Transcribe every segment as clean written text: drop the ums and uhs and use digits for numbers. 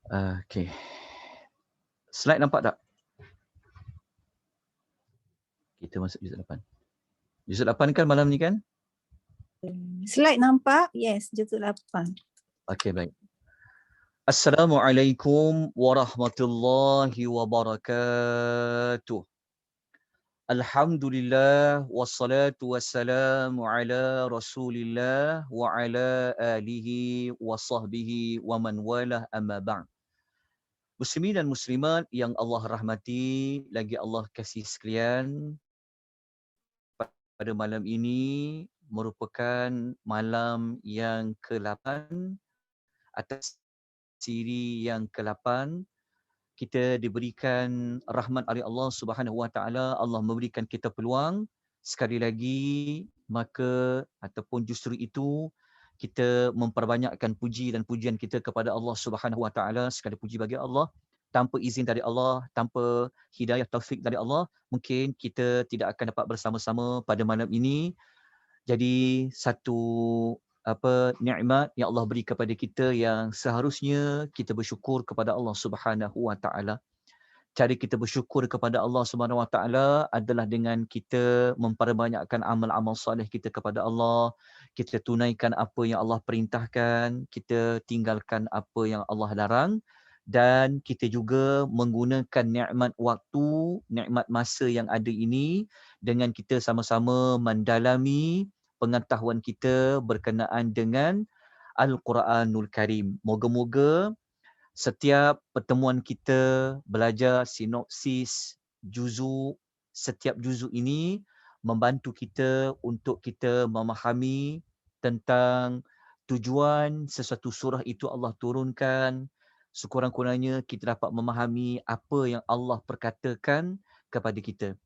Okey. Slide nampak tak? Kita masuk juzuk 8. Juzuk 8 kan malam ni kan? Slide nampak? Yes, juzuk 8. Okey, baik. Assalamualaikum warahmatullahi wabarakatuh. Alhamdulillah wassalatu wassalamu ala Rasulillah wa ala alihi wa sahbihi wa man walah amma ba'd. Muslimin dan muslimat yang Allah rahmati, lagi Allah kasih sekalian, pada malam ini merupakan malam yang ke-8 atas siri yang ke-8. Kita diberikan rahmat dari Allah Subhanahu Wa Taala. Allah memberikan kita peluang sekali lagi, maka ataupun justru itu kita memperbanyakkan puji dan pujian kita kepada Allah Subhanahu Wa Taala. Sekali puji bagi Allah. Tanpa izin dari Allah, tanpa hidayah taufik dari Allah, mungkin kita tidak akan dapat bersama-sama pada malam ini. Jadi satu nikmat yang Allah beri kepada kita yang seharusnya kita bersyukur kepada Allah Subhanahu Wa Taala. Cara kita bersyukur kepada Allah Subhanahu Wa Taala adalah dengan kita memperbanyakkan amal-amal soleh kita kepada Allah. Kita tunaikan apa yang Allah perintahkan, kita tinggalkan apa yang Allah larang, dan kita juga menggunakan nikmat waktu, nikmat masa yang ada ini dengan kita sama-sama mendalami pengetahuan kita berkenaan dengan Al-Quranul Karim. Moga-moga setiap pertemuan kita belajar sinopsis juzuk, setiap juzuk ini membantu kita untuk kita memahami tentang tujuan sesuatu surah itu Allah turunkan. Sekurang-kurangnya kita dapat memahami apa yang Allah perkatakan kepada kita.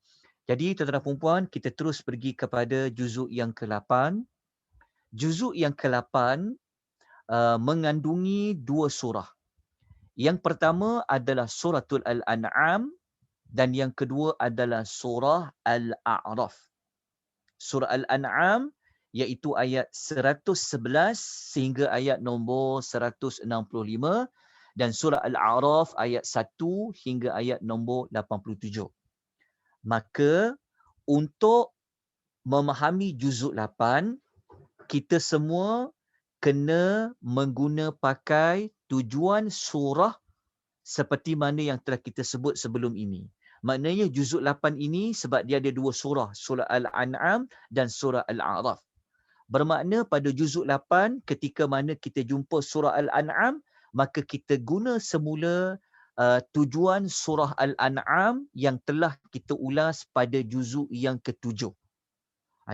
Jadi tuan-tuan dan puan-puan, kita terus pergi kepada juzuk yang ke-8. Juzuk yang ke-8 mengandungi 2 surah. Yang pertama adalah suratul Al-An'am dan yang kedua adalah surah Al-A'raf. Surah Al-An'am iaitu ayat 111 sehingga ayat nombor 165 dan surah Al-A'raf ayat 1 hingga ayat nombor 87. Maka untuk memahami juzuk 8, kita semua kena mengguna pakai tujuan surah seperti mana yang telah kita sebut sebelum ini. Maknanya juzuk 8 ini sebab dia ada 2 surah, surah Al-An'am dan surah Al-A'raf. Bermakna pada juzuk 8 ketika mana kita jumpa surah Al-An'am, maka kita guna semula tujuan surah Al-An'am yang telah kita ulas pada juzuk yang ke-7.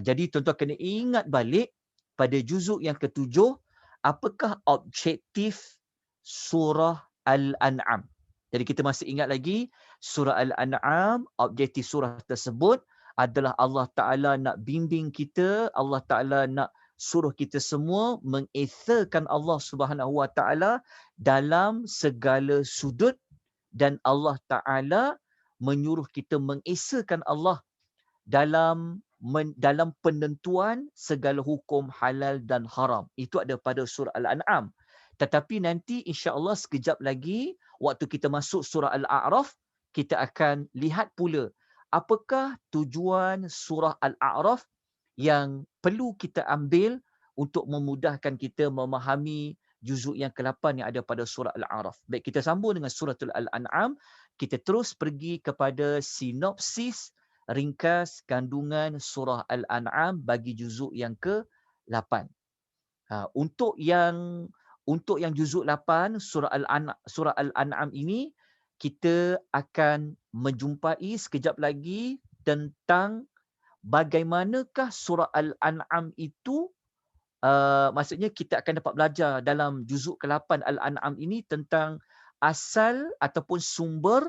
Jadi tuan-tuan kena ingat balik pada juzuk yang ke-7, apakah objektif surah Al-An'am. Jadi kita masih ingat lagi, surah Al-An'am, objektif surah tersebut adalah Allah Ta'ala nak bimbing kita, Allah Ta'ala nak suruh kita semua mengesahkan Allah Subhanahu Wa Ta'ala dalam segala sudut, dan Allah Ta'ala menyuruh kita mengesahkan Allah dalam penentuan segala hukum halal dan haram. Itu ada pada surah Al-An'am. Tetapi nanti insya-Allah sekejap lagi waktu kita masuk surah Al-A'raf, kita akan lihat pula apakah tujuan surah Al-A'raf yang perlu kita ambil untuk memudahkan kita memahami juzuk yang ke-8 yang ada pada surah Al-A'raf. Baik, kita sambung dengan suratul Al-An'am. Kita terus pergi kepada sinopsis ringkas kandungan surah Al-An'am bagi juzuk yang ke-8. Untuk yang juzuk 8 surah Al-An'am ini, kita akan menjumpai sekejap lagi tentang bagaimanakah surah Al-An'am itu. Maksudnya kita akan dapat belajar dalam juzuk ke-8 Al-An'am ini tentang asal ataupun sumber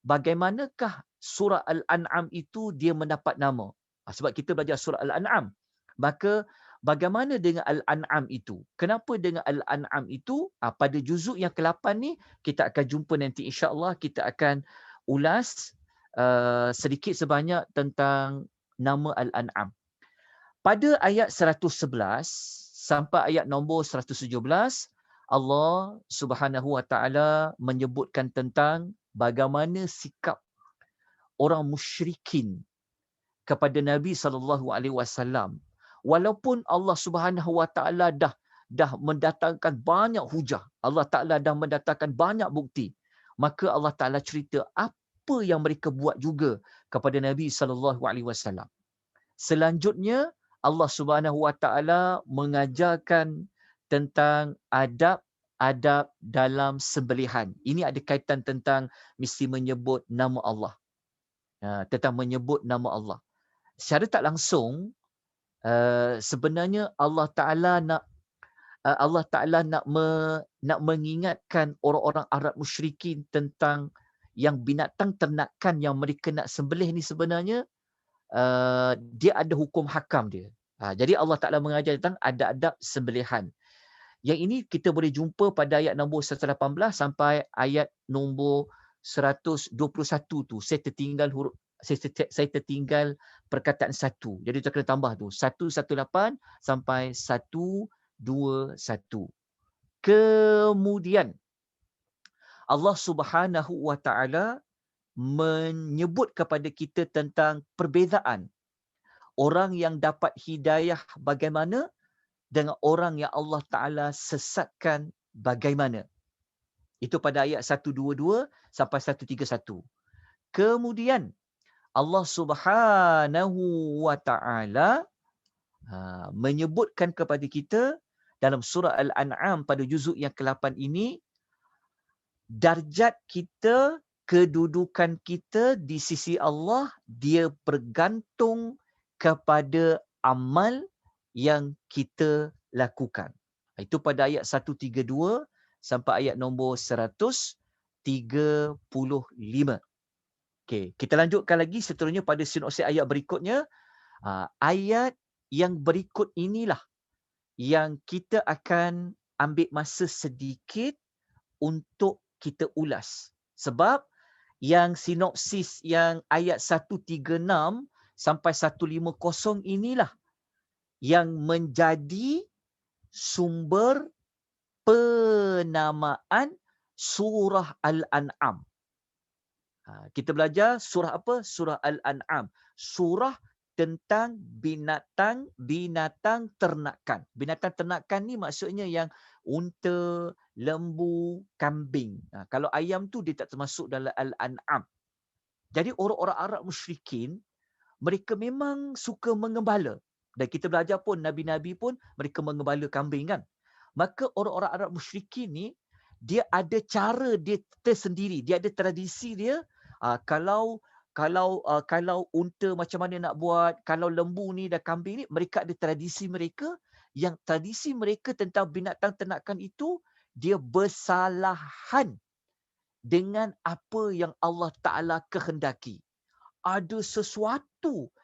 bagaimanakah surah Al-An'am itu dia mendapat nama. Sebab kita belajar surah Al-An'am. Maka bagaimana dengan Al-An'am itu? Kenapa dengan Al-An'am itu? Pada juzuk yang ke-8 ni kita akan jumpa nanti, insya-Allah kita akan ulas sedikit sebanyak tentang nama Al-An'am. Pada ayat 111 sampai ayat nombor 117, Allah Subhanahu wa taala menyebutkan tentang bagaimana sikap orang musyrikin kepada Nabi SAW. Walaupun Allah Subhanahu wa taala dah mendatangkan banyak hujah, Allah Taala dah mendatangkan banyak bukti, maka Allah Taala cerita apa yang mereka buat juga kepada Nabi SAW. Selanjutnya Allah Subhanahu wa taala mengajarkan tentang adab dalam sembelihan. Ini ada kaitan tentang mesti menyebut nama Allah. Tentang menyebut nama Allah. Secara tak langsung, sebenarnya Allah Taala nak mengingatkan orang-orang Arab musyrikin tentang yang binatang ternakan yang mereka nak sembelih ni sebenarnya dia ada hukum hakam dia. Jadi Allah Taala mengajar tentang adab-adab sembelihan. Yang ini kita boleh jumpa pada ayat nombor 118 sampai ayat nombor 121 tu. Saya tertinggal perkataan satu. Jadi kita kena tambah tu. 118 sampai 121. Kemudian Allah Subhanahu wa taala menyebut kepada kita tentang perbezaan orang yang dapat hidayah bagaimana dengan orang yang Allah Ta'ala sesatkan bagaimana. Itu pada ayat 122 sampai 131. Kemudian Allah Subhanahu wa Ta'ala menyebutkan kepada kita dalam surah Al-An'am pada juzuk yang ke-8 ini, darjat kita, kedudukan kita di sisi Allah, dia bergantung kepada amal yang kita lakukan. Itu pada ayat 132 sampai ayat nombor 135. Okey, kita lanjutkan lagi seterusnya pada sinopsis ayat berikutnya. Ayat yang berikut inilah yang kita akan ambil masa sedikit untuk kita ulas. Sebab yang sinopsis yang ayat 136 sampai 150 inilah yang menjadi sumber penamaan surah Al-An'am. Kita belajar surah apa? Surah Al-An'am. Surah tentang binatang ternakan. Binatang ternakan ni maksudnya yang unta, lembu, kambing. Kalau ayam tu dia tak termasuk dalam Al-An'am. Jadi orang-orang Arab musyrikin, mereka memang suka mengembala. Dan kita belajar pun, Nabi-Nabi pun mereka mengembala kambing kan. Maka orang-orang Arab musyrikin ni, dia ada cara dia tersendiri. Dia ada tradisi dia. Kalau unta macam mana nak buat, kalau lembu ni dan kambing ni, mereka ada tradisi mereka. Yang tradisi mereka tentang binatang ternakan itu, dia bersalahan dengan apa yang Allah Ta'ala kehendaki. Ada sesuatu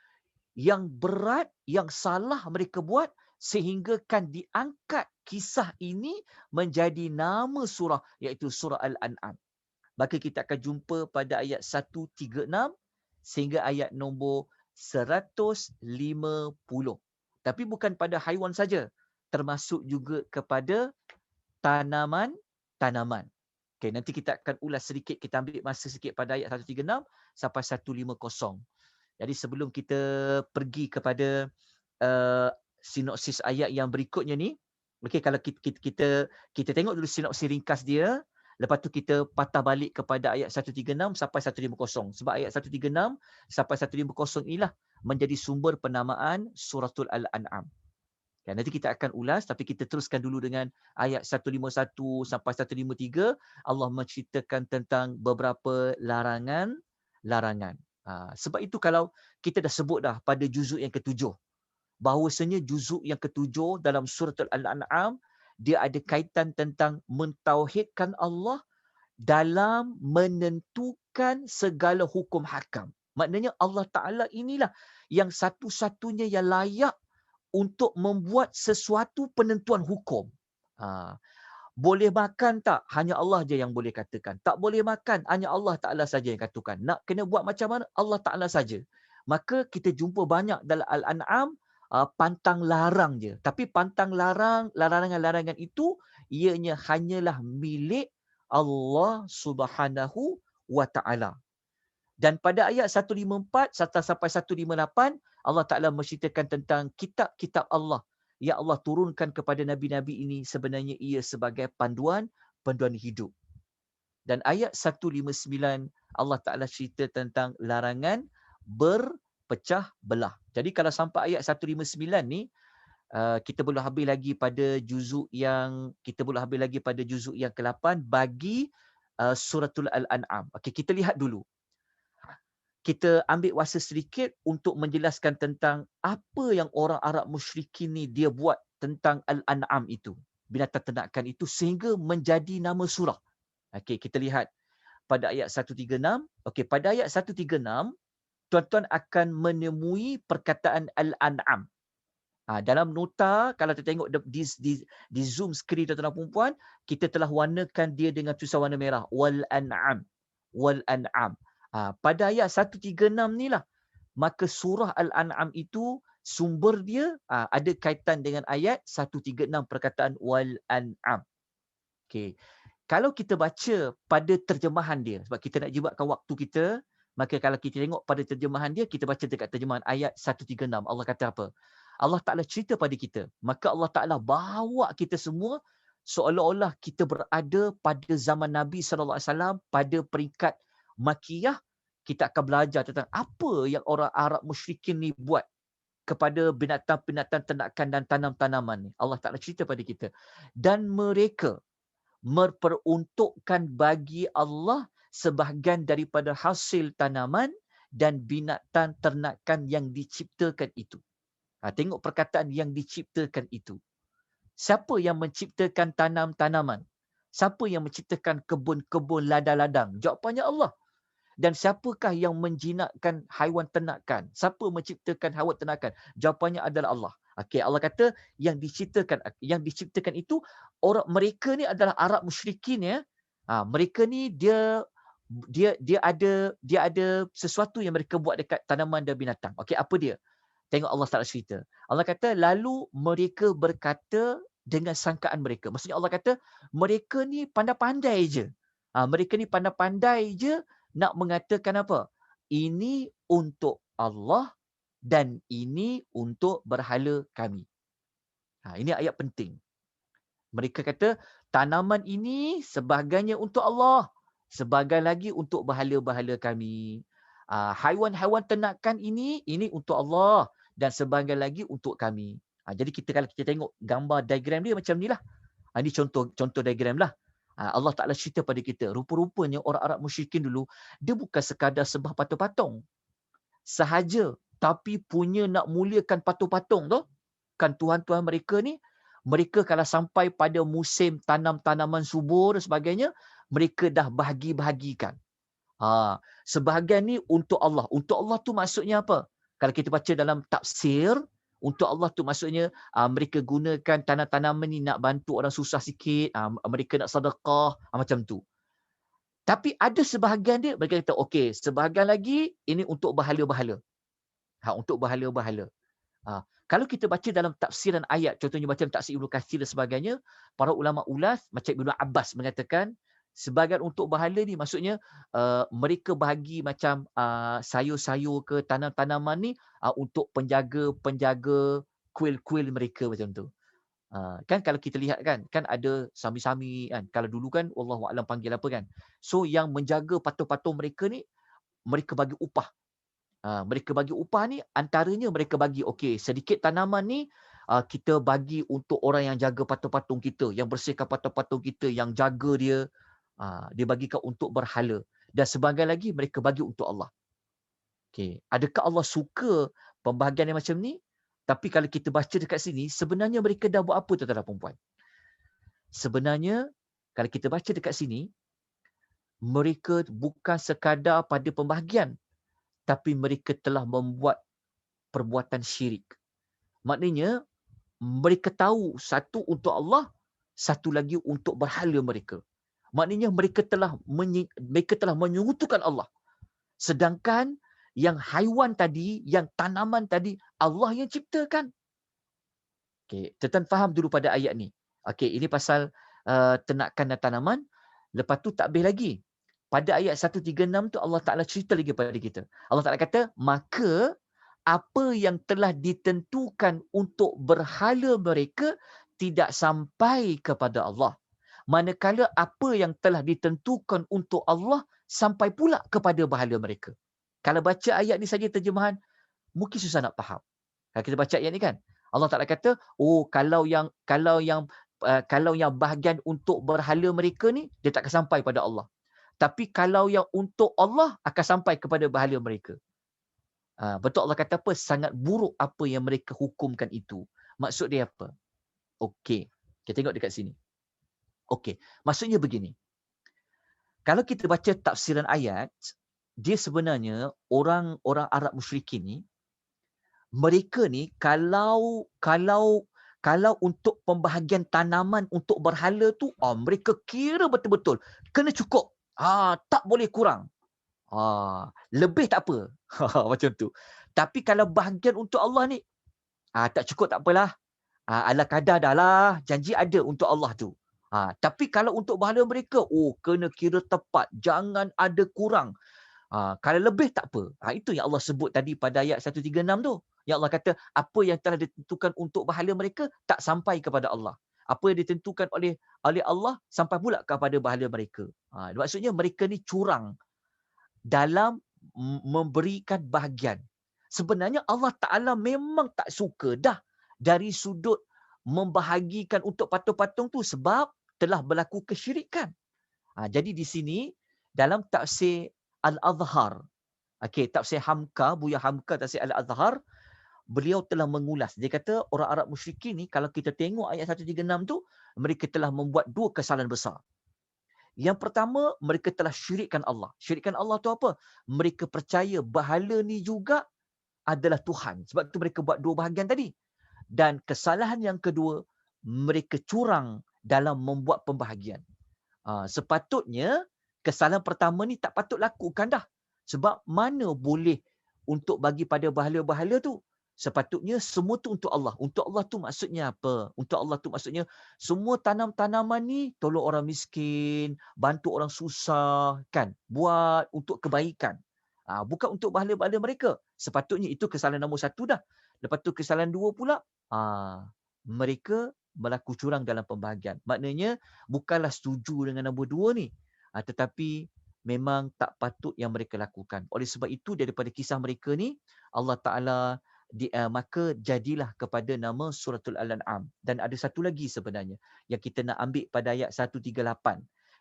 yang berat, yang salah mereka buat, sehingga kan diangkat kisah ini menjadi nama surah, iaitu surah Al-An'am. Maka kita akan jumpa pada ayat 136 sehingga ayat nombor 150. Tapi bukan pada haiwan saja, termasuk juga kepada tanaman. Okay, nanti kita akan ulas sedikit, kita ambil masa sikit pada ayat 136 sampai 150. Jadi sebelum kita pergi kepada sinopsis ayat yang berikutnya ni, okey, kalau kita tengok dulu sinopsis ringkas dia, lepas tu kita patah balik kepada ayat 136 sampai 150. Sebab ayat 136 sampai 150 inilah menjadi sumber penamaan suratul Al-An'am. Ya, nanti kita akan ulas, tapi kita teruskan dulu dengan ayat 151 sampai 153. Allah menceritakan tentang beberapa larangan. Sebab itu kalau kita dah sebut dah pada juzuk yang ke-7, bahawasanya juzuk yang ke-7 dalam surah Al-An'am, dia ada kaitan tentang mentauhidkan Allah dalam menentukan segala hukum hakam. Maknanya Allah Ta'ala inilah yang satu-satunya yang layak untuk membuat sesuatu penentuan hukum. Boleh makan tak? Hanya Allah je yang boleh katakan. Tak boleh makan, hanya Allah Ta'ala saja yang katakan. Nak kena buat macam mana? Allah Ta'ala saja. Maka kita jumpa banyak dalam Al-An'am pantang larang je. Tapi pantang larang, larangan-larangan itu ianya hanyalah milik Allah Subhanahu wa taala. Dan pada ayat 154 sampai 158 Allah Taala menceritakan tentang kitab-kitab Allah yang Allah turunkan kepada nabi-nabi ini sebenarnya ia sebagai panduan hidup. Dan ayat 159 Allah Taala cerita tentang larangan berpecah belah. Jadi kalau sampai ayat 159 ni kita boleh habis lagi pada juzuk yang ke-8 bagi suratul Al-An'am. Okey, kita lihat dulu. Kita ambil masa sedikit untuk menjelaskan tentang apa yang orang Arab musyrikin ni dia buat tentang Al-An'am itu, binatang ternakan itu, sehingga menjadi nama surah. Okey, kita lihat pada ayat 136. Okey, pada ayat 136, tuan-tuan akan menemui perkataan Al-An'am. Dalam nota, kalau kita tengok di zoom skrin tuan-tuan dan puan-puan, kita telah warnakan dia dengan tulisan warna merah. Wal-An'am. Wal-An'am. Pada ayat 136 ni lah, maka surah Al-An'am itu sumber dia ada kaitan dengan ayat 136 perkataan Wal-An'am. Okay. Kalau kita baca pada terjemahan dia, sebab kita nak jimatkan waktu kita, maka kalau kita tengok pada terjemahan dia, kita baca dekat terjemahan ayat 136. Allah kata apa? Allah Ta'ala cerita pada kita. Maka Allah Ta'ala bawa kita semua seolah-olah kita berada pada zaman Nabi SAW pada peringkat Makiyah. Kita akan belajar tentang apa yang orang Arab musyrikin ni buat kepada binatang-binatang ternakan dan tanam-tanaman ni. Allah Ta'ala cerita pada kita. Dan mereka memperuntukkan bagi Allah sebahagian daripada hasil tanaman dan binatang ternakan yang diciptakan itu. Tengok perkataan yang diciptakan itu. Siapa yang menciptakan tanam-tanaman? Siapa yang menciptakan kebun-kebun ladang-ladang? Jawapannya Allah. Dan siapakah yang menjinakkan haiwan ternakan? Siapa menciptakan haiwan ternakan? Jawapannya adalah Allah. Okey, Allah kata yang diciptakan itu mereka ni adalah Arab musyrikin ya. Mereka ni dia ada sesuatu yang mereka buat dekat tanaman dan binatang. Okey, apa dia? Tengok Allah Ta'ala cerita. Allah kata, lalu mereka berkata dengan sangkaan mereka. Maksudnya Allah kata, mereka ni pandai-pandai je. Mereka ni pandai-pandai je nak mengatakan apa? Ini untuk Allah dan ini untuk berhala kami. Ini ayat penting. Mereka kata, tanaman ini sebahagiannya untuk Allah. Sebahagian lagi untuk berhala-berhala kami. Haiwan-haiwan ternakan ini untuk Allah. Dan sebahagian lagi untuk kami. Jadi kalau kita tengok gambar diagram dia macam ni lah. Ini contoh diagram lah. Allah Ta'ala cerita pada kita. Rupa-rupanya orang Arab musyrikin dulu, dia bukan sekadar sembah patung-patung sahaja. Tapi punya nak muliakan patung-patung tu. Kan Tuhan-Tuhan mereka ni, mereka kalau sampai pada musim tanam tanaman subur dan sebagainya, mereka dah bahagi-bahagikan. Sebahagian ni untuk Allah. Untuk Allah tu maksudnya apa? Kalau kita baca dalam tafsir, untuk Allah tu maksudnya mereka gunakan tanam-tanaman ni nak bantu orang susah sikit, mereka nak sedekah, macam tu. Tapi ada sebahagian dia, mereka kata, okey, sebahagian lagi ini untuk bahala-bahala. Untuk bahala-bahala. Kalau kita baca dalam tafsiran ayat, contohnya baca tafsir Ibnu Katsir dan sebagainya, para ulama ulas macam Ibnu Abbas mengatakan, sebahagian untuk bahala ni maksudnya mereka bahagi macam sayur-sayur ke tanam-tanaman ni untuk penjaga kuil-kuil mereka macam tu. Kan kalau kita lihat kan ada sami-sami kan. Kalau dulu kan wallahu a'lam panggil apa kan. So yang menjaga patung-patung mereka ni, mereka bagi upah. Mereka bagi upah ni antaranya mereka bagi okey sedikit tanaman ni kita bagi untuk orang yang jaga patung-patung kita, yang bersihkan patung-patung kita, yang jaga dia. Dia bagikan untuk berhala. Dan sebahagian lagi mereka bagi untuk Allah. Okay. Adakah Allah suka pembahagian yang macam ni? Tapi kalau kita baca dekat sini, sebenarnya mereka dah buat apa tuan-tuan dan puan-puan? Sebenarnya, kalau kita baca dekat sini, mereka bukan sekadar pada pembahagian, tapi mereka telah membuat perbuatan syirik. Maknanya, mereka tahu satu untuk Allah, satu lagi untuk berhala mereka. Maknanya mereka telah menyekutukan Allah. Sedangkan yang haiwan tadi, yang tanaman tadi, Allah yang ciptakan. Okey, tuan-tuan faham dulu pada ayat ni. Okey, ini pasal ternakan dan tanaman. Lepas tu tak habis lagi. Pada ayat 136 tu Allah Ta'ala cerita lagi pada kita. Allah Ta'ala kata, maka apa yang telah ditentukan untuk berhala mereka tidak sampai kepada Allah. Manakala apa yang telah ditentukan untuk Allah sampai pula kepada berhala mereka. Kalau baca ayat ni saja terjemahan, mungkin susah nak faham. Kalau kita baca ayat ni kan, Allah Ta'ala kata, oh kalau yang bahagian untuk berhala mereka ni, dia tak akan sampai pada Allah. Tapi kalau yang untuk Allah akan sampai kepada berhala mereka. Betul Allah kata apa? Sangat buruk apa yang mereka hukumkan itu. Maksud dia apa? Okey. Kita tengok dekat sini. Okey. Maksudnya begini. Kalau kita baca tafsiran ayat, dia sebenarnya orang Arab musyrikin ni, mereka ni kalau untuk pembahagian tanaman untuk berhala tu, mereka kira betul-betul kena cukup. Tak boleh kurang. Lebih tak apa. Macam tu. Tapi kalau bahagian untuk Allah ni, tak cukup tak apalah. Ala kadar dah lah. Janji ada untuk Allah tu. Tapi kalau untuk berhala mereka, kena kira tepat. Jangan ada kurang. Kalau lebih tak apa. Itu yang Allah sebut tadi pada ayat 136 tu. Yang Allah kata, apa yang telah ditentukan untuk berhala mereka, tak sampai kepada Allah. Apa yang ditentukan oleh Allah, sampai pula kepada berhala mereka. Maksudnya mereka ni curang dalam memberikan bahagian. Sebenarnya Allah Ta'ala memang tak suka dah dari sudut membahagikan untuk patung-patung tu sebab telah berlaku kesyirikan. Jadi di sini dalam tafsir Al-Azhar, tafsir Hamka, Buya Hamka, tafsir Al-Azhar, beliau telah mengulas. Dia kata orang Arab musyrikin ni, kalau kita tengok ayat 136 tu, mereka telah membuat dua kesalahan besar. Yang pertama, mereka telah syirikkan Allah. Syirikkan Allah tu apa? Mereka percaya berhala ni juga adalah Tuhan. Sebab tu mereka buat dua bahagian tadi. Dan kesalahan yang kedua, mereka curang dalam membuat pembahagian. Sepatutnya, kesalahan pertama ni tak patut lakukan dah. Sebab mana boleh untuk bagi pada berhala-berhala tu? Sepatutnya semua tu untuk Allah. Untuk Allah tu maksudnya apa? Untuk Allah tu maksudnya semua tanam-tanaman ni tolong orang miskin, bantu orang susah, kan? Buat untuk kebaikan. Bukan untuk berhala-berhala mereka. Sepatutnya itu kesalahan nombor satu dah. Lepas tu kesalahan dua pula, mereka berlaku curang dalam pembahagian. Maknanya bukanlah setuju dengan nombor dua ni. Tetapi memang tak patut yang mereka lakukan. Oleh sebab itu daripada kisah mereka ni, Allah Ta'ala maka jadilah kepada nama Suratul Al-An'am. Dan ada satu lagi sebenarnya yang kita nak ambil pada ayat 138.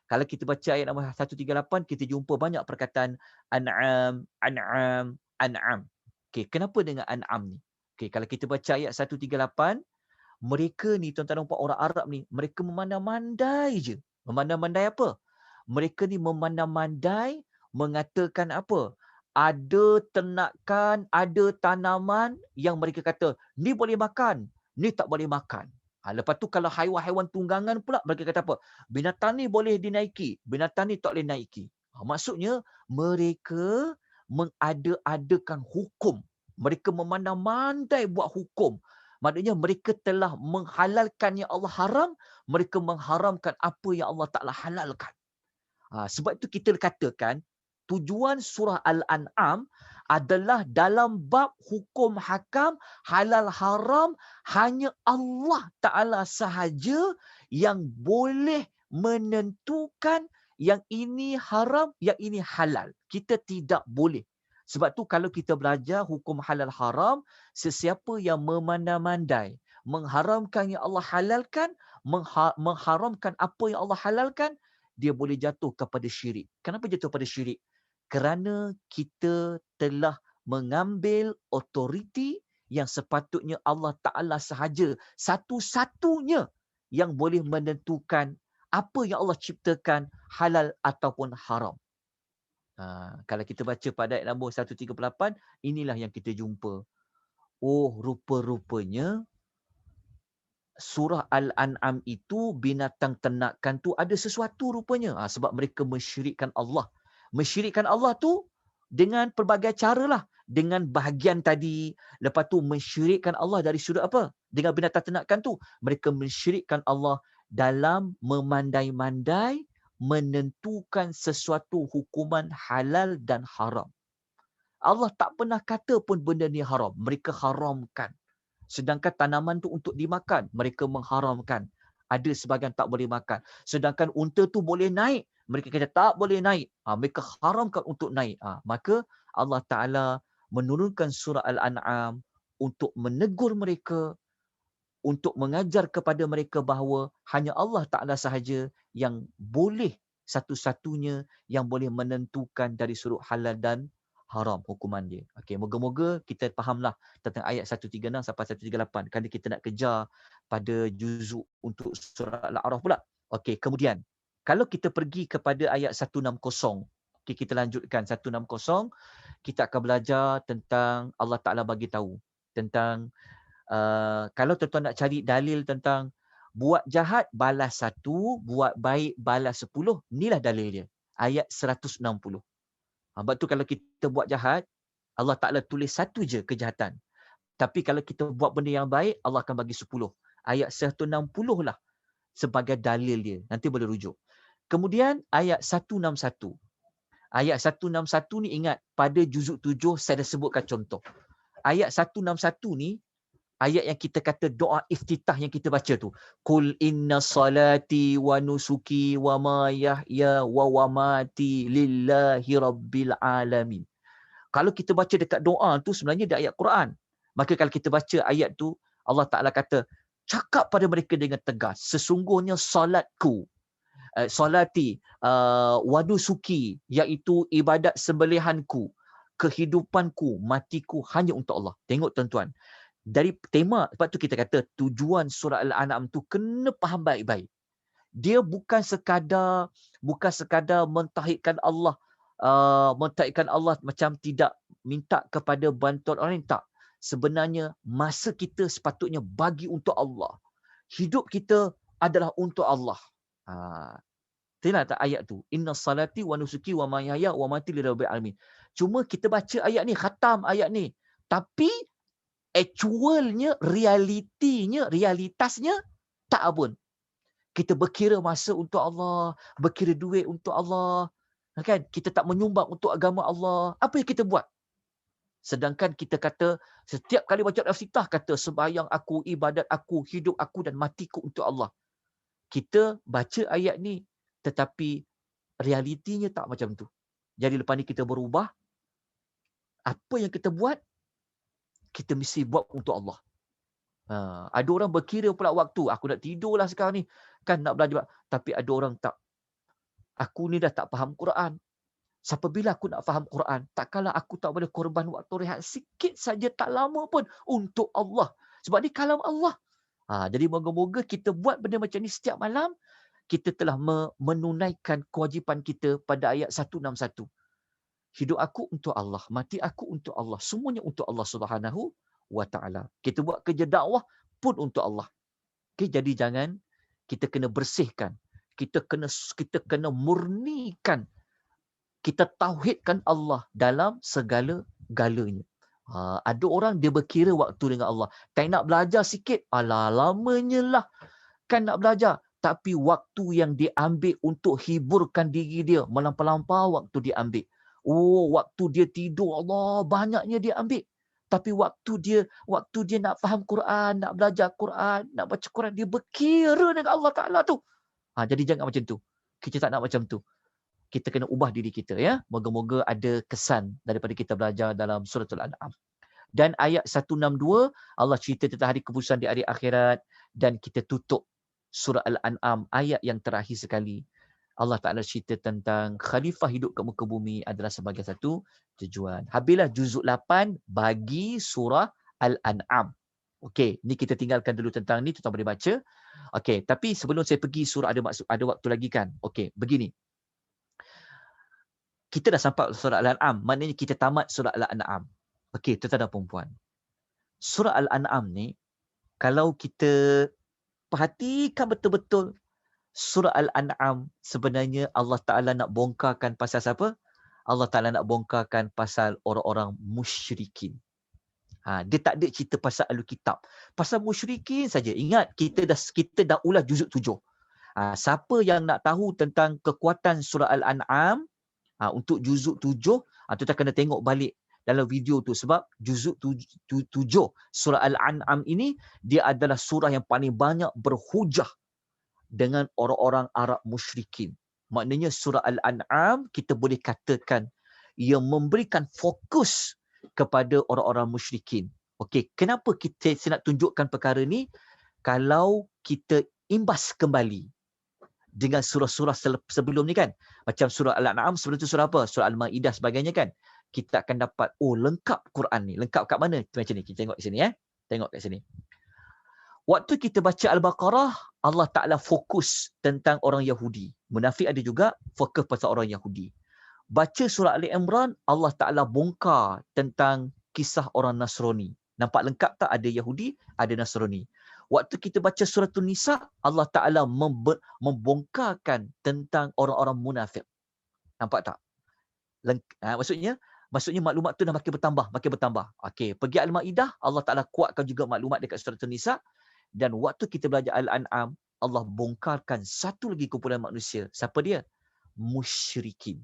Kalau kita baca ayat nombor 138, kita jumpa banyak perkataan An'am, An'am, An'am. Kenapa dengan An'am ni? Kalau kita baca ayat 138, mereka ni, tuan-tuan dan puan, orang Arab ni, mereka memandang-mandai je. Memandang-mandai apa? Mereka ni memandang-mandai mengatakan apa? Ada ternakan, ada tanaman yang mereka kata, ni boleh makan, ni tak boleh makan. Lepas tu kalau haiwan-haiwan tunggangan pula, mereka kata apa? Binatang ni boleh dinaiki, binatang ni tak boleh naiki. Maksudnya, mereka mengada-adakan hukum. Mereka memandang-mandai buat hukum. Maknanya mereka telah menghalalkan yang Allah haram, mereka mengharamkan apa yang Allah Ta'ala halalkan. Sebab itu kita katakan, tujuan surah Al-An'am adalah dalam bab hukum hakam, halal haram, hanya Allah Ta'ala sahaja yang boleh menentukan yang ini haram, yang ini halal. Kita tidak boleh. Sebab tu kalau kita belajar hukum halal haram, sesiapa yang memandai-mandai, mengharamkan yang Allah halalkan, mengharamkan apa yang Allah halalkan, dia boleh jatuh kepada syirik. Kenapa jatuh pada syirik? Kerana kita telah mengambil otoriti yang sepatutnya Allah Ta'ala sahaja satu-satunya yang boleh menentukan apa yang Allah ciptakan halal ataupun haram. Kalau kita baca pada ayat nombor 138, inilah yang kita jumpa. Rupa-rupanya surah Al-An'am itu, binatang ternakan tu ada sesuatu rupanya. Sebab mereka mensyirikkan Allah. Mensyirikkan Allah tu dengan pelbagai cara lah. Dengan bahagian tadi. Lepas tu mensyirikkan Allah dari sudut apa? Dengan binatang ternakan tu. Mereka mensyirikkan Allah dalam memandai-mandai menentukan sesuatu hukuman halal dan haram. Allah tak pernah kata pun benda ni haram. Mereka haramkan. Sedangkan tanaman tu untuk dimakan, mereka mengharamkan. Ada sebahagian tak boleh makan. Sedangkan unta tu boleh naik, mereka kata tak boleh naik. Mereka haramkan untuk naik. Maka Allah Ta'ala menurunkan surah Al-An'am untuk menegur mereka, untuk mengajar kepada mereka bahawa hanya Allah Ta'ala sahaja yang boleh satu-satunya yang boleh menentukan dari sudut halal dan haram hukuman dia. Okey, moga-moga kita fahamlah tentang ayat 136 sampai 138. Kerana kita nak kejar pada juzuk untuk surah Al-A'raf pula. Okey, kemudian kalau kita pergi kepada ayat 160, okey, kita lanjutkan 160, kita akan belajar tentang Allah Ta'ala bagi tahu tentang kalau tuan-tuan nak cari dalil tentang buat jahat balas 1, buat baik balas 10, inilah dalil dia. Ayat 160. Sebab tu kalau kita buat jahat, Allah Ta'ala tulis 1 je kejahatan. Tapi kalau kita buat benda yang baik, Allah akan bagi 10. Ayat 160 lah sebagai dalil dia. Nanti boleh rujuk. Kemudian ayat 161. Ayat 161 ni ingat, pada juzuk 7 saya dah sebutkan contoh. Ayat 161 ni, ayat yang kita kata doa iftitah yang kita baca tu. Qul inna salati wa nusuki wa mahyaya wa mamati lillahi rabbil alamin. Kalau kita baca dekat doa tu sebenarnya dia ayat Quran. Maka kalau kita baca ayat tu, Allah Ta'ala kata, cakap pada mereka dengan tegas, sesungguhnya salatku, salati, wa nusuki, iaitu ibadat sembelihanku, kehidupanku, matiku hanya untuk Allah. Tengok tuan-tuan. Dari tema, sebab tu kita kata tujuan surah Al-An'am tu kena faham baik-baik. Dia bukan sekadar mentauhidkan Allah, mentauhidkan Allah macam tidak minta kepada bantuan orang lain, tak. Sebenarnya masa kita sepatutnya bagi untuk Allah. Hidup kita adalah untuk Allah. Tengok tak ayat tu? Inna salati wa nusuki wa mahyaya wa mamati lirabbil alamin. Cuma kita baca ayat ni, khatam ayat ni. Tapi actualnya, realitasnya tak pun. Kita berkira masa untuk Allah, berkira duit untuk Allah, kan? Kita tak menyumbang untuk agama Allah. Apa yang kita buat? Sedangkan kita kata setiap kali baca iftitah kata sembahyang aku, ibadat aku, hidup aku dan matiku untuk Allah. Kita baca ayat ni tetapi realitinya tak macam tu. Jadi lepas ni kita berubah. Apa yang kita buat, kita mesti buat untuk Allah. Ada orang berkira pula waktu. Aku nak tidurlah sekarang ni. Kan nak belajar. Tapi ada orang tak. Aku ni dah tak faham Quran. Sampai bila aku nak faham Quran? Takkanlah aku tak boleh korban waktu rehat sikit saja, tak lama pun untuk Allah. Sebab ni kalam Allah. Jadi moga-moga kita buat benda macam ni setiap malam. Kita telah menunaikan kewajipan kita pada ayat 161. Hidup aku untuk Allah, mati aku untuk Allah, semuanya untuk Allah Subhanahu wa Ta'ala. Kita buat kerja dakwah pun untuk Allah. Okay, jadi jangan, kita kena bersihkan, kita kena murnikan, kita tauhidkan Allah dalam segala-galanya. Ada orang dia berkira waktu dengan Allah. Tak nak belajar sikit, alah lamanya lah kan nak belajar. Tapi waktu yang dia ambil untuk hiburkan diri dia, melampau-lampau waktu dia ambil. Waktu dia tidur, Allah banyaknya dia ambil. Tapi waktu dia nak faham Quran, nak belajar Quran, nak baca Quran, dia berkira dengan Allah Ta'ala tu. Jadi jangan macam tu. Kita tak nak macam tu. Kita kena ubah diri kita, ya. Moga-moga ada kesan daripada kita belajar dalam suratul An'am. Dan ayat 162, Allah cerita tentang hari keputusan di hari akhirat. Dan kita tutup surah Al-An'am ayat yang terakhir sekali. Allah Ta'ala cerita tentang khalifah hidup ke muka bumi adalah sebagai satu tujuan. Habislah juzuk 8 bagi surah Al-An'am. Okey, ni kita tinggalkan dulu tentang ni, tuan boleh baca. Okey, tapi sebelum saya pergi surah ada waktu lagi kan? Okey, begini. Kita dah sampai surah Al-An'am, maknanya kita tamat surah Al-An'am. Okey, tuan-tuan dan puan-puan. Surah Al-An'am ni, kalau kita perhatikan betul-betul, surah Al-An'am sebenarnya Allah Ta'ala nak bongkarkan pasal siapa? Allah Ta'ala nak bongkarkan pasal orang-orang musyrikin. Dia tak ada cerita pasal Ahlul Kitab. Pasal musyrikin saja. Ingat, kita dah ulas juzuk 7. Siapa yang nak tahu tentang kekuatan surah Al-An'am untuk juzuk 7, tuan kena tengok balik dalam video tu, sebab juzuk 7 surah Al-An'am ini dia adalah surah yang paling banyak berhujah dengan orang-orang Arab musyrikin. Maknanya surah Al-An'am kita boleh katakan ia memberikan fokus kepada orang-orang musyrikin. Okey, kenapa saya nak tunjukkan perkara ni? Kalau kita imbas kembali dengan surah-surah sebelum ni kan, macam surah Al-An'am, sebelum tu surah apa? Surah Al-Ma'idah sebagainya kan. Kita akan dapat, lengkap Quran ni. Lengkap kat mana? Macam ni, kita tengok kat sini. Tengok kat sini. Waktu kita baca Al-Baqarah, Allah Ta'ala fokus tentang orang Yahudi. Munafik ada juga, fokus pasal orang Yahudi. Baca surah Ali Imran, Allah Ta'ala bongkar tentang kisah orang Nasrani. Nampak lengkap tak? Ada Yahudi, ada Nasrani. Waktu kita baca surah Nisa, Allah Ta'ala membongkarkan tentang orang-orang munafik. Nampak tak? Maksudnya maklumat tu dah makin bertambah. Okey, pergi Al-Maidah, Allah Ta'ala kuatkan juga maklumat dekat surah Nisa. Dan waktu kita belajar Al-An'am, Allah bongkarkan satu lagi kumpulan manusia. Siapa dia? Musyrikin.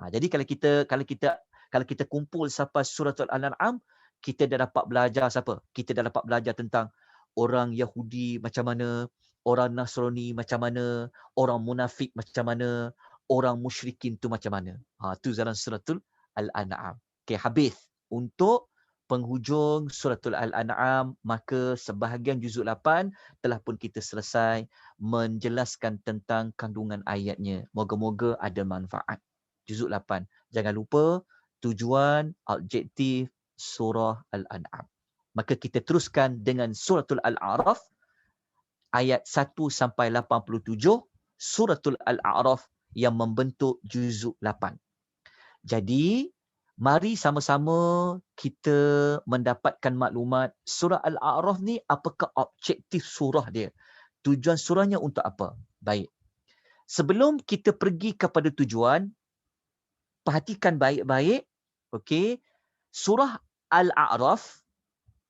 Jadi kalau kita kumpul sampai surah Al-An'am, kita dah dapat belajar siapa? Kita dah dapat belajar tentang orang Yahudi macam mana, orang Nasrani macam mana, orang munafik macam mana, orang musyrikin tu macam mana. Tu dalam suratul Al-An'am. Okey, habis untuk penghujung suratul Al-An'am, maka sebahagian juzuk 8 telah pun kita selesai menjelaskan tentang kandungan ayatnya. Moga-moga ada manfaat. Juzuk 8. Jangan lupa tujuan, objektif surah Al-An'am. Maka kita teruskan dengan suratul Al-A'raf ayat 1 sampai 87, suratul Al-A'raf yang membentuk juzuk 8. Jadi mari sama-sama kita mendapatkan maklumat surah Al-A'raf ni, apakah objektif surah dia. Tujuan surahnya untuk apa? Baik. Sebelum kita pergi kepada tujuan, perhatikan baik-baik. Okey. Surah Al-A'raf,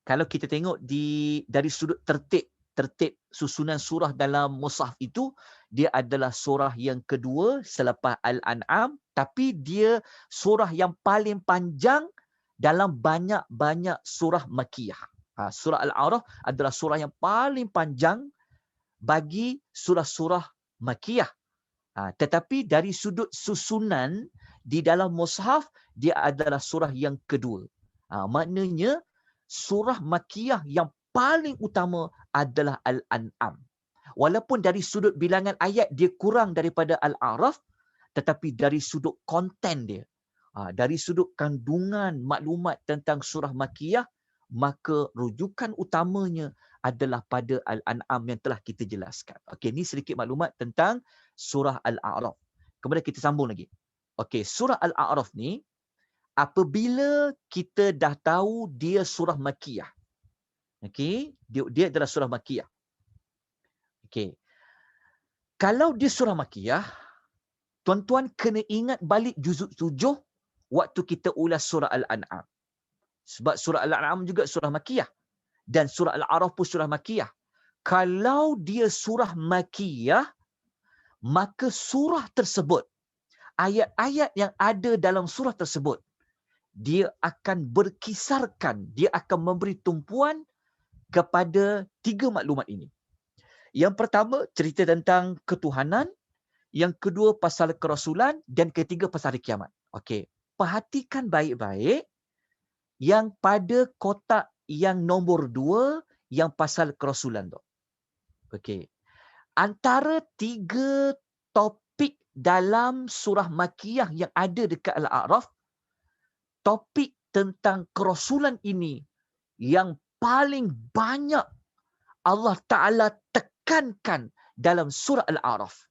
kalau kita tengok dari sudut tertib susunan surah dalam mushaf itu, dia adalah surah yang kedua selepas Al-An'am, tapi dia surah yang paling panjang dalam banyak-banyak surah Makkiyah. Surah Al-A'raf adalah surah yang paling panjang bagi surah-surah Makkiyah. Tetapi dari sudut susunan di dalam mushaf, dia adalah surah yang kedua. Maknanya surah Makkiyah yang paling utama adalah Al-An'am. Walaupun dari sudut bilangan ayat dia kurang daripada Al-A'raf, tetapi dari sudut konten dia, dari sudut kandungan maklumat tentang surah Makkiyah, maka rujukan utamanya adalah pada Al-An'am yang telah kita jelaskan. Okey, ni sedikit maklumat tentang surah Al-A'raf. Kemudian kita sambung lagi. Okey, surah Al-A'raf ni, apabila kita dah tahu dia surah Makkiyah. Okey, dia adalah surah Makkiyah. Okey. Kalau dia surah Makkiyah, tuan-tuan kena ingat balik juzuk 7 waktu kita ulas surah Al-An'am. Sebab surah Al-An'am juga surah Makkiyah. Dan surah Al-A'raf pun surah Makkiyah. Kalau dia surah Makkiyah, maka surah tersebut, ayat-ayat yang ada dalam surah tersebut, dia akan berkisarkan, dia akan memberi tumpuan kepada 3 maklumat ini. Yang pertama, cerita tentang ketuhanan. Yang kedua, pasal kerasulan. Dan ketiga, pasal hari kiamat. Okey, perhatikan baik-baik yang pada kotak yang nombor 2, yang pasal kerasulan tu. Okey. Antara 3 topik dalam surah Makkiyah yang ada dekat Al-A'raf, topik tentang kerasulan ini yang paling banyak Allah Ta'ala tekankan dalam surah Al-A'raf.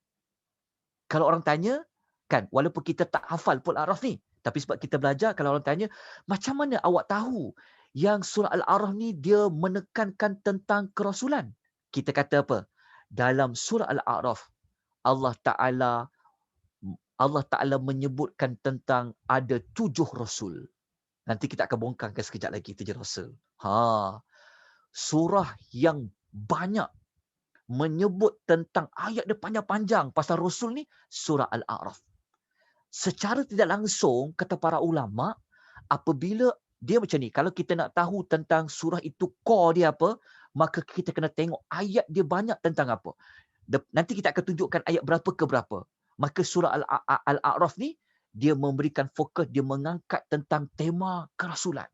Kalau orang tanya, kan, walaupun kita tak hafal pun Al-A'raf ni, tapi sebab kita belajar, kalau orang tanya, macam mana awak tahu yang surah Al-A'raf ni dia menekankan tentang kerasulan? Kita kata apa? Dalam surah Al-A'raf, Allah Ta'ala menyebutkan tentang ada 7 rasul. Nanti kita akan bongkarkan sekejap lagi 7 rasul. Surah yang banyak menyebut tentang ayat dia panjang-panjang pasal Rasul ni surah Al-A'raf. Secara tidak langsung, kata para ulama, apabila dia macam ni, kalau kita nak tahu tentang surah itu core dia apa, maka kita kena tengok ayat dia banyak tentang apa. Nanti kita akan tunjukkan ayat berapa ke berapa. Maka surah Al-A'raf ni, dia memberikan fokus, dia mengangkat tentang tema kerasulan.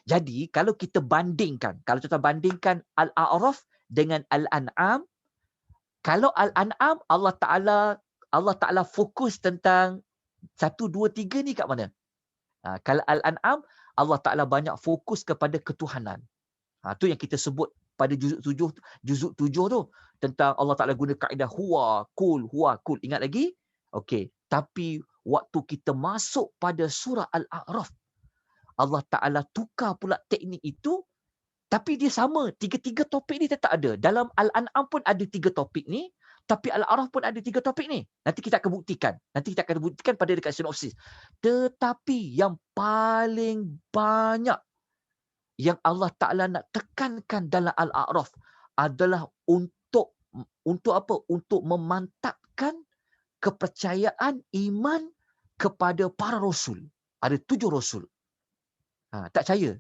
Jadi kalau kita bandingkan, kalau kita bandingkan Al-A'raf dengan Al-An'am, kalau Al-An'am Allah Ta'ala fokus tentang 1, 2, 3 ni kat mana? Kalau Al-An'am, Allah Ta'ala banyak fokus kepada ketuhanan. Tu yang kita sebut pada juzuk 7 tu. Tentang Allah Ta'ala guna kaedah huwa, kul. Ingat lagi? Okey. Tapi waktu kita masuk pada surah Al-A'raf, Allah Ta'ala tukar pula teknik itu, tapi dia sama. 3 topik ni tetap ada. Dalam Al-An'am pun ada 3 topik ni, tapi Al-A'raf pun ada 3 topik ni. Nanti kita akan buktikan. Pada dekat sinopsis. Tetapi yang paling banyak yang Allah Ta'ala nak tekankan dalam Al-A'raf adalah untuk apa? Untuk memantapkan kepercayaan iman kepada para Rasul. Ada 7 Rasul. Tak percaya?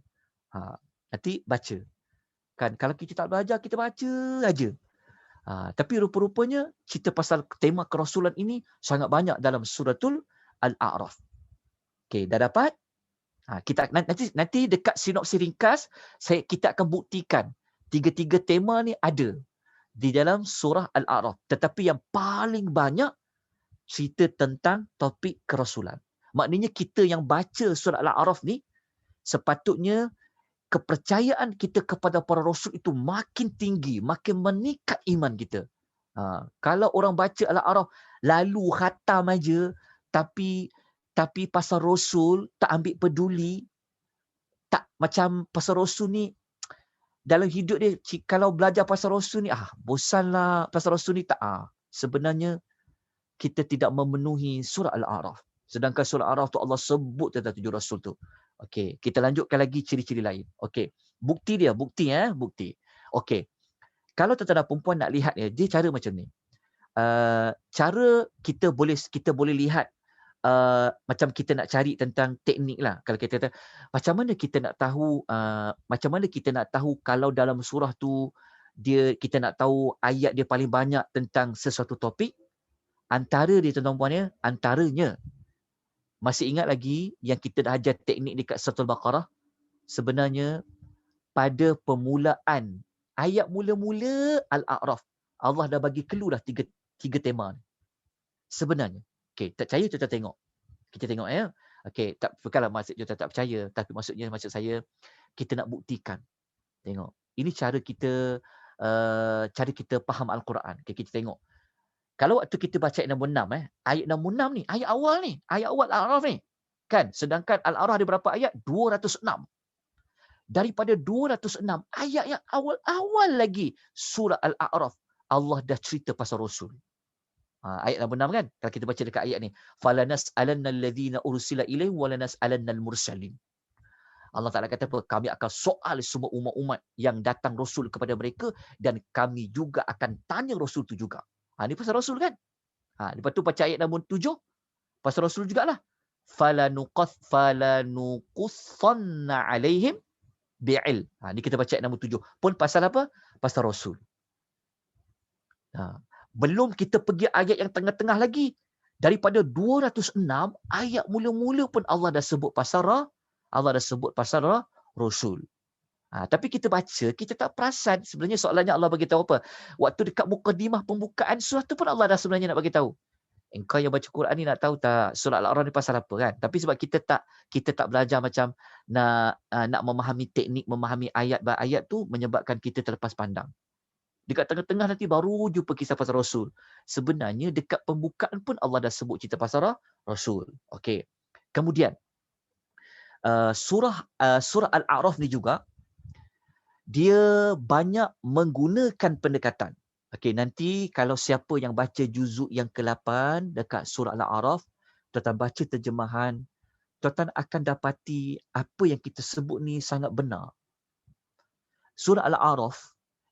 Nanti baca. Kan, kalau kita tak belajar, kita baca aja. Tapi rupa-rupanya cerita pasal tema kerasulan ini sangat banyak dalam suratul Al-A'raf. Okey, dah dapat? Kita nanti dekat sinopsis ringkas kita akan buktikan 3 tema ni ada di dalam surah Al-A'raf. Tetapi yang paling banyak cerita tentang topik kerasulan. Maknanya kita yang baca surah Al-A'raf ni sepatutnya kepercayaan kita kepada para rasul itu makin tinggi, makin meningkat iman kita. Kalau orang baca Al-A'raf lalu khatam aja, tapi pasal rasul tak ambil peduli, tak macam pasal rasul ni dalam hidup dia, kalau belajar pasal rasul ni bosanlah pasal rasul ni, tak. Sebenarnya kita tidak memenuhi surah Al-A'raf. Sedangkan surah Al-A'raf tu Allah sebut tentang 7 rasul tu. Okey, kita lanjutkan lagi ciri-ciri lain. Okey, bukti. Okey. Kalau tuan-tuan dan perempuan nak lihat dia cara macam ni. Cara kita boleh lihat macam kita nak cari tentang teknik lah. Kalau kita kata macam mana kita nak tahu kalau dalam surah tu kita nak tahu ayat dia paling banyak tentang sesuatu topik. Antara dia tuan-tuan puan antaranya, masih ingat lagi yang kita dah ajar teknik dekat Surah Al-Baqarah? Sebenarnya pada permulaan ayat mula-mula Al-A'raf, Allah dah bagi clue dah tiga tema ni. Sebenarnya. Okey, tak percaya kita tengok. Kita tengok ya. Okey, tak bukanlah maksud kita tak percaya, tapi maksud saya kita nak buktikan. Tengok. Ini cara kita faham Al-Quran. Okay, kita tengok. Kalau waktu kita baca ayat nombor 6, ayat nombor 6 ni, ayat awal Al-A'raf ni. Kan? Sedangkan Al-A'raf ada berapa ayat? 206. Daripada 206 ayat yang awal lagi surah Al-A'raf, Allah dah cerita pasal Rasul. Ayat nombor 6 kan? Kalau kita baca dekat ayat ni, falanas'alanna alladhina ursila ilaihim walanas'alanna al-mursalin. Allah Ta'ala kata apa? Kami akan soal semua umat-umat yang datang Rasul kepada mereka, dan kami juga akan tanya Rasul tu juga. Ini pasal Rasul kan? Lepas tu baca ayat nombor 7, pasal Rasul jugalah. Falanuqussanna alaihim bi'il. Ni kita baca ayat nombor 7. Pun pasal apa? Pasal Rasul. Belum kita pergi ayat yang tengah-tengah lagi. Daripada 206, ayat mula-mula pun Allah dah sebut pasal Rasul. Tapi kita baca, kita tak perasan. Sebenarnya soalannya Allah bagi tahu apa? Waktu dekat mukadimah pembukaan surah tu pun Allah dah sebenarnya nak bagi tahu. Engkau yang baca Quran ni nak tahu tak surah Al-A'raf ni pasal apa kan? Tapi sebab kita tak belajar macam nak memahami teknik, memahami ayat by ayat tu, menyebabkan kita terlepas pandang. Dekat tengah-tengah nanti baru jumpa kisah pasal Rasul. Sebenarnya dekat pembukaan pun Allah dah sebut cerita pasal Rasul. Okey. Kemudian surah Al-A'raf ni juga dia banyak menggunakan pendekatan. Okey, nanti kalau siapa yang baca juzuk yang ke-8 dekat surah Al-A'raf, tuan-tuan baca terjemahan, tuan-tuan akan dapati apa yang kita sebut ni sangat benar. Surah Al-A'raf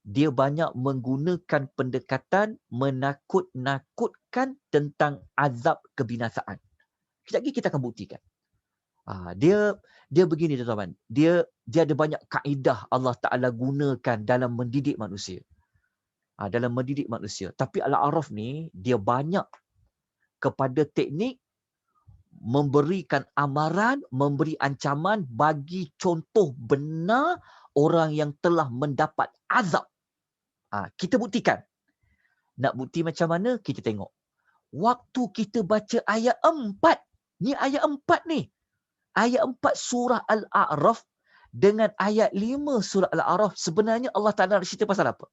dia banyak menggunakan pendekatan menakut-nakutkan tentang azab kebinasaan. Sekejap lagi kita akan buktikan. Dia begini tuan-tuan. Dia ada banyak kaedah Allah Ta'ala gunakan dalam mendidik manusia. Dalam mendidik manusia. Tapi Al-A'raf ni, dia banyak kepada teknik memberikan amaran, memberi ancaman, bagi contoh benar orang yang telah mendapat azab. Kita buktikan. Nak bukti macam mana? Kita tengok. Waktu kita baca ayat 4. Ni ayat 4 ni. Ayat 4 surah Al-A'raf dengan ayat 5 surah Al-A'raf. Sebenarnya Allah Ta'ala nak cerita pasal apa?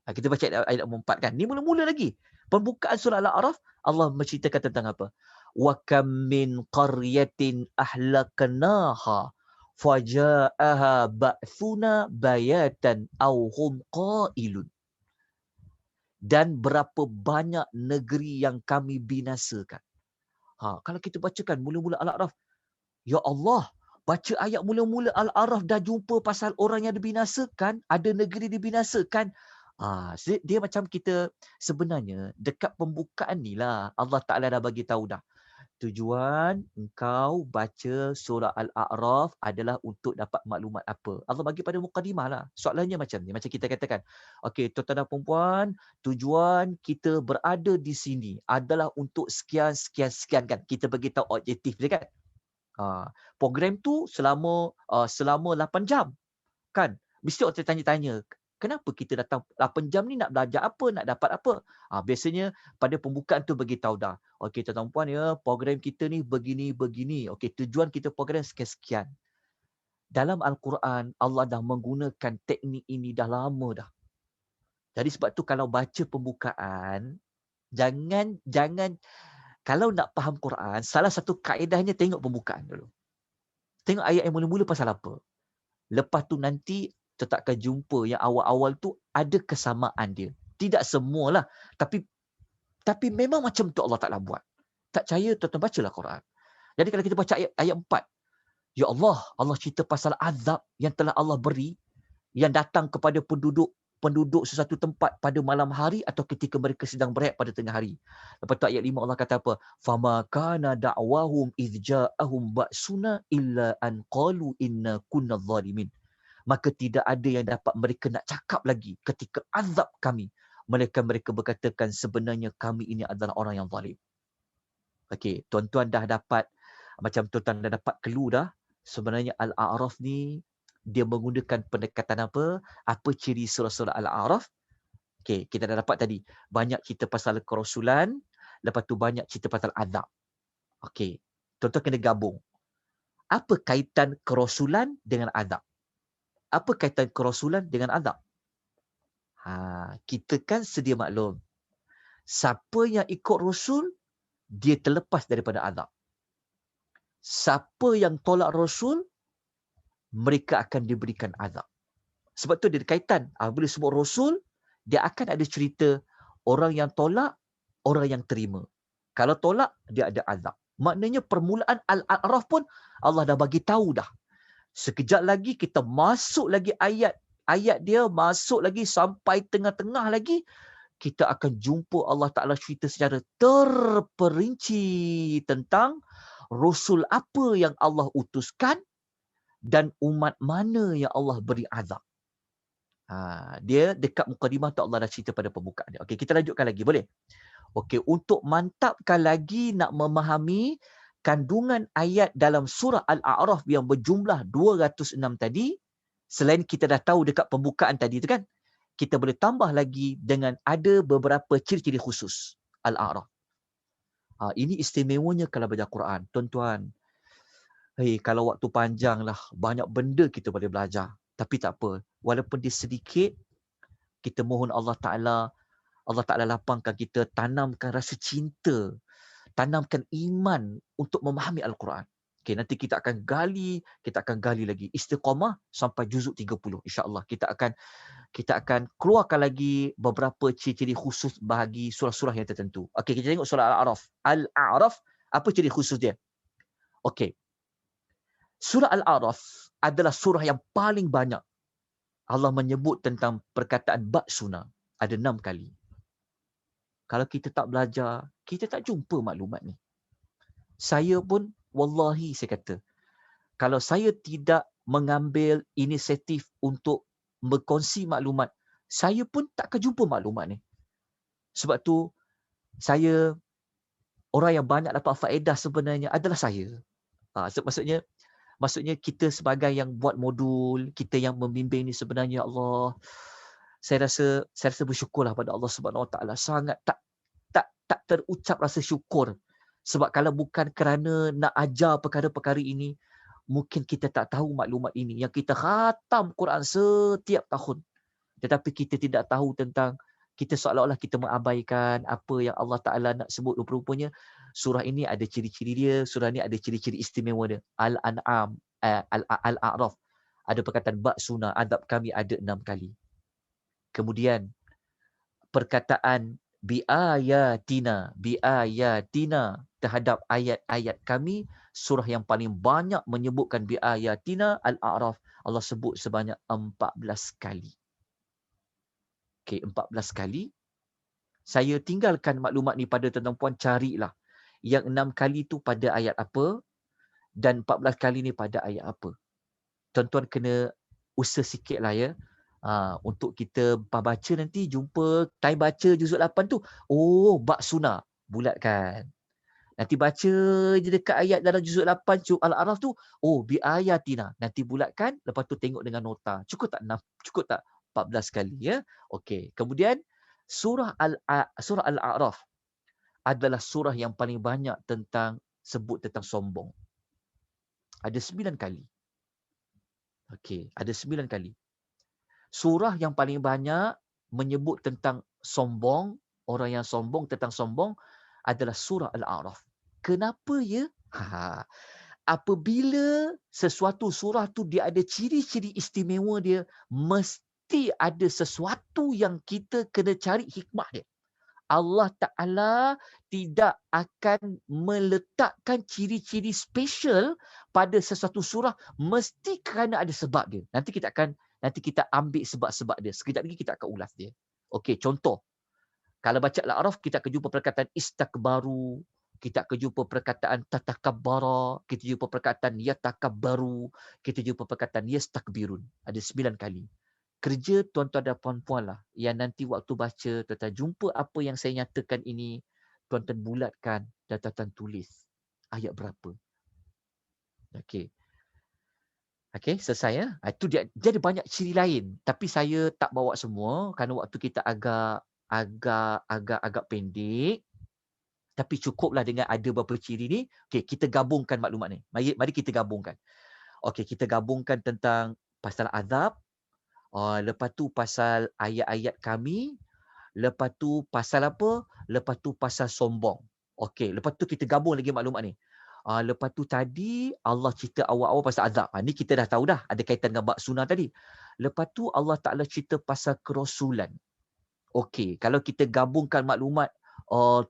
Kita baca ayat 4 kan. Ni mula-mula lagi. Pembukaan surah Al-A'raf, Allah menceritakan tentang apa? Wa kam min qaryatin ahlaknaha faja'aha ba'thuna bayatan aw hum qailun. Dan berapa banyak negeri yang kami binasakan. Kalau kita bacakan mula-mula Al-A'raf, ya Allah, baca ayat mula-mula Al-A'raf dah jumpa pasal orang yang dibinasakan, ada negeri dibinasakan. Dia macam kita sebenarnya dekat pembukaan ni lah Allah Ta'ala dah bagi tahu dah. Tujuan engkau baca surah Al-A'raf adalah untuk dapat maklumat apa. Allah bagi pada mukadimah lah. Soalannya macam ni. Macam kita katakan. Okey, tuan-tuan dan puan-puan, tujuan kita berada di sini adalah untuk sekian kan. Kita bagi tahu objektif dia kan. Program tu selama 8 jam. Kan? Mesti orang tanya-tanya. Kenapa kita datang 8 jam ni nak belajar apa, nak dapat apa? Biasanya pada pembukaan tu bagi tahu dah. Okey tuan-tuan puan ya, program kita ni begini. Okey, tujuan kita program sekian-sekian. Dalam Al-Quran, Allah dah menggunakan teknik ini dah lama dah. Jadi sebab tu kalau baca pembukaan, jangan kalau nak faham Quran, salah satu kaedahnya tengok pembukaan dulu. Tengok ayat yang mula-mula pasal apa. Lepas tu nanti kita akan jumpa yang awal-awal tu ada kesamaan dia. Tidak semualah. Tapi memang macam tu Allah Ta'ala buat. Tak percaya, tuan-tuan bacalah Quran. Jadi kalau kita baca ayat 4. Ya Allah, Allah cerita pasal azab yang telah Allah beri yang datang kepada penduduk sesuatu tempat pada malam hari atau ketika mereka sedang berehat pada tengah hari. Lepas tu ayat 5 Allah kata apa? Fama kana da'wahum idh ja'ahum ba'suna illa an qalu inna kunna zalimin. Maka tidak ada yang dapat mereka nak cakap lagi ketika azab kami. Mereka berkatakan sebenarnya kami ini adalah orang yang zalim. Okey, tuan-tuan dah dapat clue dah. Sebenarnya Al-A'raf ni dia menggunakan pendekatan apa? Apa ciri surah-surah Al-A'raf? Okey, kita dah dapat tadi. Banyak cerita pasal kerasulan. Lepas tu banyak cerita pasal azab. Okey, tuan-tuan kena gabung. Apa kaitan kerasulan dengan azab? Apa kaitan kerasulan dengan azab? Kita kan sedia maklum. Siapa yang ikut Rasul, dia terlepas daripada azab. Siapa yang tolak Rasul, mereka akan diberikan azab. Sebab tu dia ada kaitan. Bila sebut Rasul, dia akan ada cerita orang yang tolak, orang yang terima. Kalau tolak, dia ada azab. Maknanya permulaan Al-A'raf pun Allah dah bagi tahu dah. Sekejap lagi kita masuk lagi ayat dia, masuk lagi sampai tengah-tengah lagi, kita akan jumpa Allah Ta'ala cerita secara terperinci tentang Rasul apa yang Allah utuskan dan umat mana yang Allah beri azab. Dia dekat mukadimah tu Allah dah cerita pada pembukaan dia. Okey, kita lanjutkan lagi, boleh? Okey, untuk mantapkan lagi nak memahami kandungan ayat dalam surah Al-A'raf yang berjumlah 206 tadi, selain kita dah tahu dekat pembukaan tadi tu kan, kita boleh tambah lagi dengan ada beberapa ciri-ciri khusus Al-A'raf. Ini istimewanya kalau belajar Quran. Tuan-tuan, kalau waktu panjang lah, banyak benda kita boleh belajar. Tapi tak apa. Walaupun dia sedikit, kita mohon Allah Ta'ala lapangkan kita, tanamkan rasa cinta, tanamkan iman untuk memahami Al-Quran. Okay, nanti kita akan gali lagi. Istiqamah sampai juzuk 30. InsyaAllah kita akan keluarkan lagi beberapa ciri-ciri khusus bagi surah-surah yang tertentu. Okey, kita tengok surah Al-A'raf. Al-A'raf, apa ciri khusus dia? Okey. Surah Al-A'raf adalah surah yang paling banyak Allah menyebut tentang perkataan ba'suna ada 6 kali. Kalau kita tak belajar, kita tak jumpa maklumat ni. Saya pun, wallahi saya kata, kalau saya tidak mengambil inisiatif untuk berkongsi maklumat, saya pun tak akan jumpa maklumat ni. Sebab tu, saya, orang yang banyak dapat faedah sebenarnya adalah saya. Maksudnya kita sebagai yang buat modul, kita yang membimbing ni sebenarnya Allah, saya rasa bersyukurlah pada Allah Subhanahu Wa Taala, sangat tak terucap rasa syukur. Sebab kalau bukan kerana nak ajar perkara-perkara ini, mungkin kita tak tahu maklumat ini yang kita khatam Quran setiap tahun. Tetapi kita tidak tahu tentang, kita seolah-olah kita mengabaikan apa yang Allah Ta'ala nak sebut. Rupa-rupanya surah ini ada ciri-ciri dia, surah ini ada ciri-ciri istimewa dia. Al-An'am, Al-A'raf. Ada perkataan ba'suna, adab kami ada 6 kali. Kemudian perkataan biayatina terhadap ayat-ayat kami, surah yang paling banyak menyebutkan biayatina, Al-A'raf, Allah sebut sebanyak 14 kali. Okey, 14 kali. Saya tinggalkan maklumat ni pada tuan-tuan puan, carilah yang 6 kali tu pada ayat apa dan 14 kali ni pada ayat apa. Tuan-tuan kena usaha sikit lah ya. Untuk kita baca nanti jumpa time baca juzuk 8 tu. Oh, ba'suna. Bulatkan. Nanti baca je dekat ayat dalam juzuk 8 Al-A'raf tu. Oh, biayatina. Nanti bulatkan. Lepas tu tengok dengan nota. Cukup tak 6? Cukup tak 14 kali ya? Okey. Kemudian surah Al-A'raf adalah surah yang paling banyak sebut tentang sombong. Ada 9 kali. Okey, ada 9 kali. Surah yang paling banyak menyebut tentang sombong, orang yang sombong, tentang sombong adalah surah Al-A'raf. Kenapa ya? Apabila sesuatu surah tu dia ada ciri-ciri istimewa dia, mesti ada sesuatu yang kita kena cari hikmah dia. Allah Ta'ala tidak akan meletakkan ciri-ciri special pada sesuatu surah, mesti kerana ada sebab dia. Nanti kita ambil sebab-sebab dia. Sekejap lagi kita akan ulas dia. Okey, contoh. Kalau baca Al-A'raf, kita akan jumpa perkataan istakbaru, kita akan jumpa perkataan tatakabbara, kita jumpa perkataan yatakabbaru, kita jumpa perkataan yastakbirun. Ada 9 kali. Kerja tuan-tuan dan puan-puan lah yang nanti waktu baca, tuan-tuan jumpa apa yang saya nyatakan ini, tuan-tuan bulatkan dan tuan-tuan tulis ayat berapa. Okey. Okey, selesai ya. Itu dia ada banyak ciri lain, tapi saya tak bawa semua kerana waktu kita agak pendek. Tapi cukuplah dengan ada beberapa ciri ni. Okey, kita gabungkan maklumat ni. Mari kita gabungkan. Okey, kita gabungkan tentang pasal azab. Lepas tu pasal ayat-ayat kami. Lepas tu pasal apa? Lepas tu pasal sombong. Okey, lepas tu kita gabung lagi maklumat ni. Lepas tu tadi Allah cerita awal-awal pasal azab. Ni kita dah tahu dah. Ada kaitan dengan bab sunnah tadi. Lepas tu Allah Ta'ala cerita pasal kerasulan. Okey, kalau kita gabungkan maklumat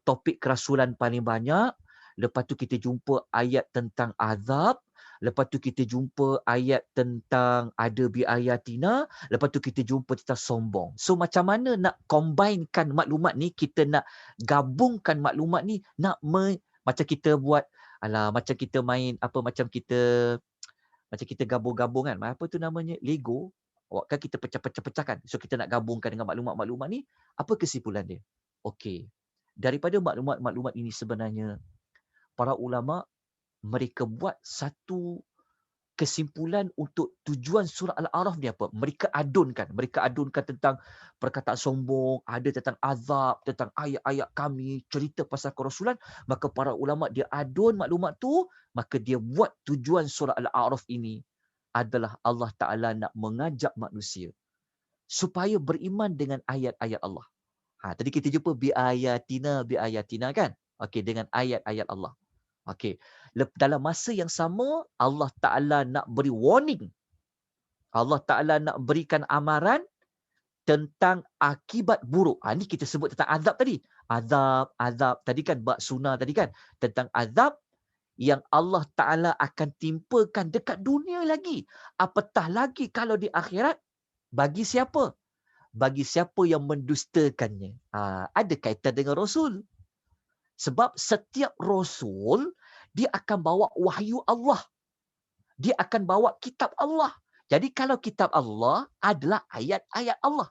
topik kerasulan paling banyak. Lepas tu kita jumpa ayat tentang azab. Lepas tu kita jumpa ayat tentang ada biayatina. Lepas tu kita jumpa tentang sombong. So macam mana nak combinekan maklumat ni, kita nak gabungkan maklumat ni, macam kita buat, macam kita main, macam kita gabung-gabung kan. Apa tu namanya? Lego. Kan kita pecah-pecah-pecahkan. So kita nak gabungkan dengan maklumat-maklumat ni, apa kesimpulan dia? Okey. Daripada maklumat-maklumat ini sebenarnya, para ulama mereka buat satu kesimpulan untuk tujuan surah Al-A'raf ni apa? Mereka adunkan tentang perkataan sombong, ada tentang azab, tentang ayat-ayat kami, cerita pasal kerasulan. Maka para ulama dia adun maklumat tu, maka dia buat tujuan surah Al-A'raf ini adalah Allah Ta'ala nak mengajak manusia supaya beriman dengan ayat-ayat Allah. Tadi kita jumpa biayatina kan? Okey, dengan ayat-ayat Allah. Okey. Dalam masa yang sama, Allah Ta'ala nak beri warning. Allah Ta'ala nak berikan amaran tentang akibat buruk. Ni kita sebut tentang azab tadi. Azab tadi kan, bab sunnah tadi kan. Tentang azab yang Allah Ta'ala akan timpakan dekat dunia lagi. Apatah lagi kalau di akhirat, Bagi siapa? Bagi siapa yang mendustakannya. Ada kaitan dengan Rasul. Sebab setiap Rasul, dia akan bawa wahyu Allah. Dia akan bawa kitab Allah. Jadi kalau kitab Allah adalah ayat-ayat Allah.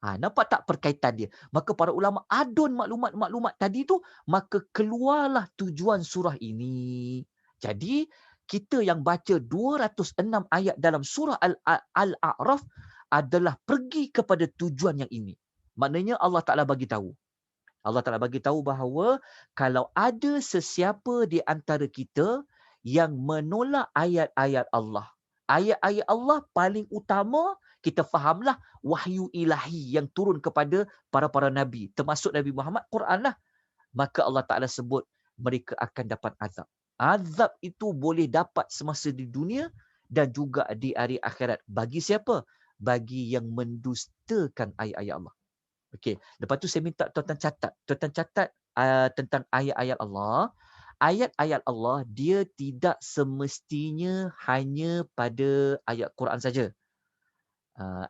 Nampak tak perkaitan dia? Maka para ulama adun maklumat-maklumat tadi tu, maka keluarlah tujuan surah ini. Jadi, kita yang baca 206 ayat dalam surah Al-A'raf adalah pergi kepada tujuan yang ini. Maknanya Allah Ta'ala bagi tahu. Allah Ta'ala bagi tahu bahawa kalau ada sesiapa di antara kita yang menolak ayat-ayat Allah. Ayat-ayat Allah paling utama, kita fahamlah wahyu ilahi yang turun kepada para nabi. Termasuk Nabi Muhammad, Quran lah. Maka Allah Ta'ala sebut mereka akan dapat azab. Azab itu boleh dapat semasa di dunia dan juga di hari akhirat. Bagi siapa? Bagi yang mendustakan ayat-ayat Allah. Okey, lepas tu saya minta tuan-tuan catat. Tuan-tuan catat tentang ayat-ayat Allah. Ayat-ayat Allah dia tidak semestinya hanya pada ayat Quran saja.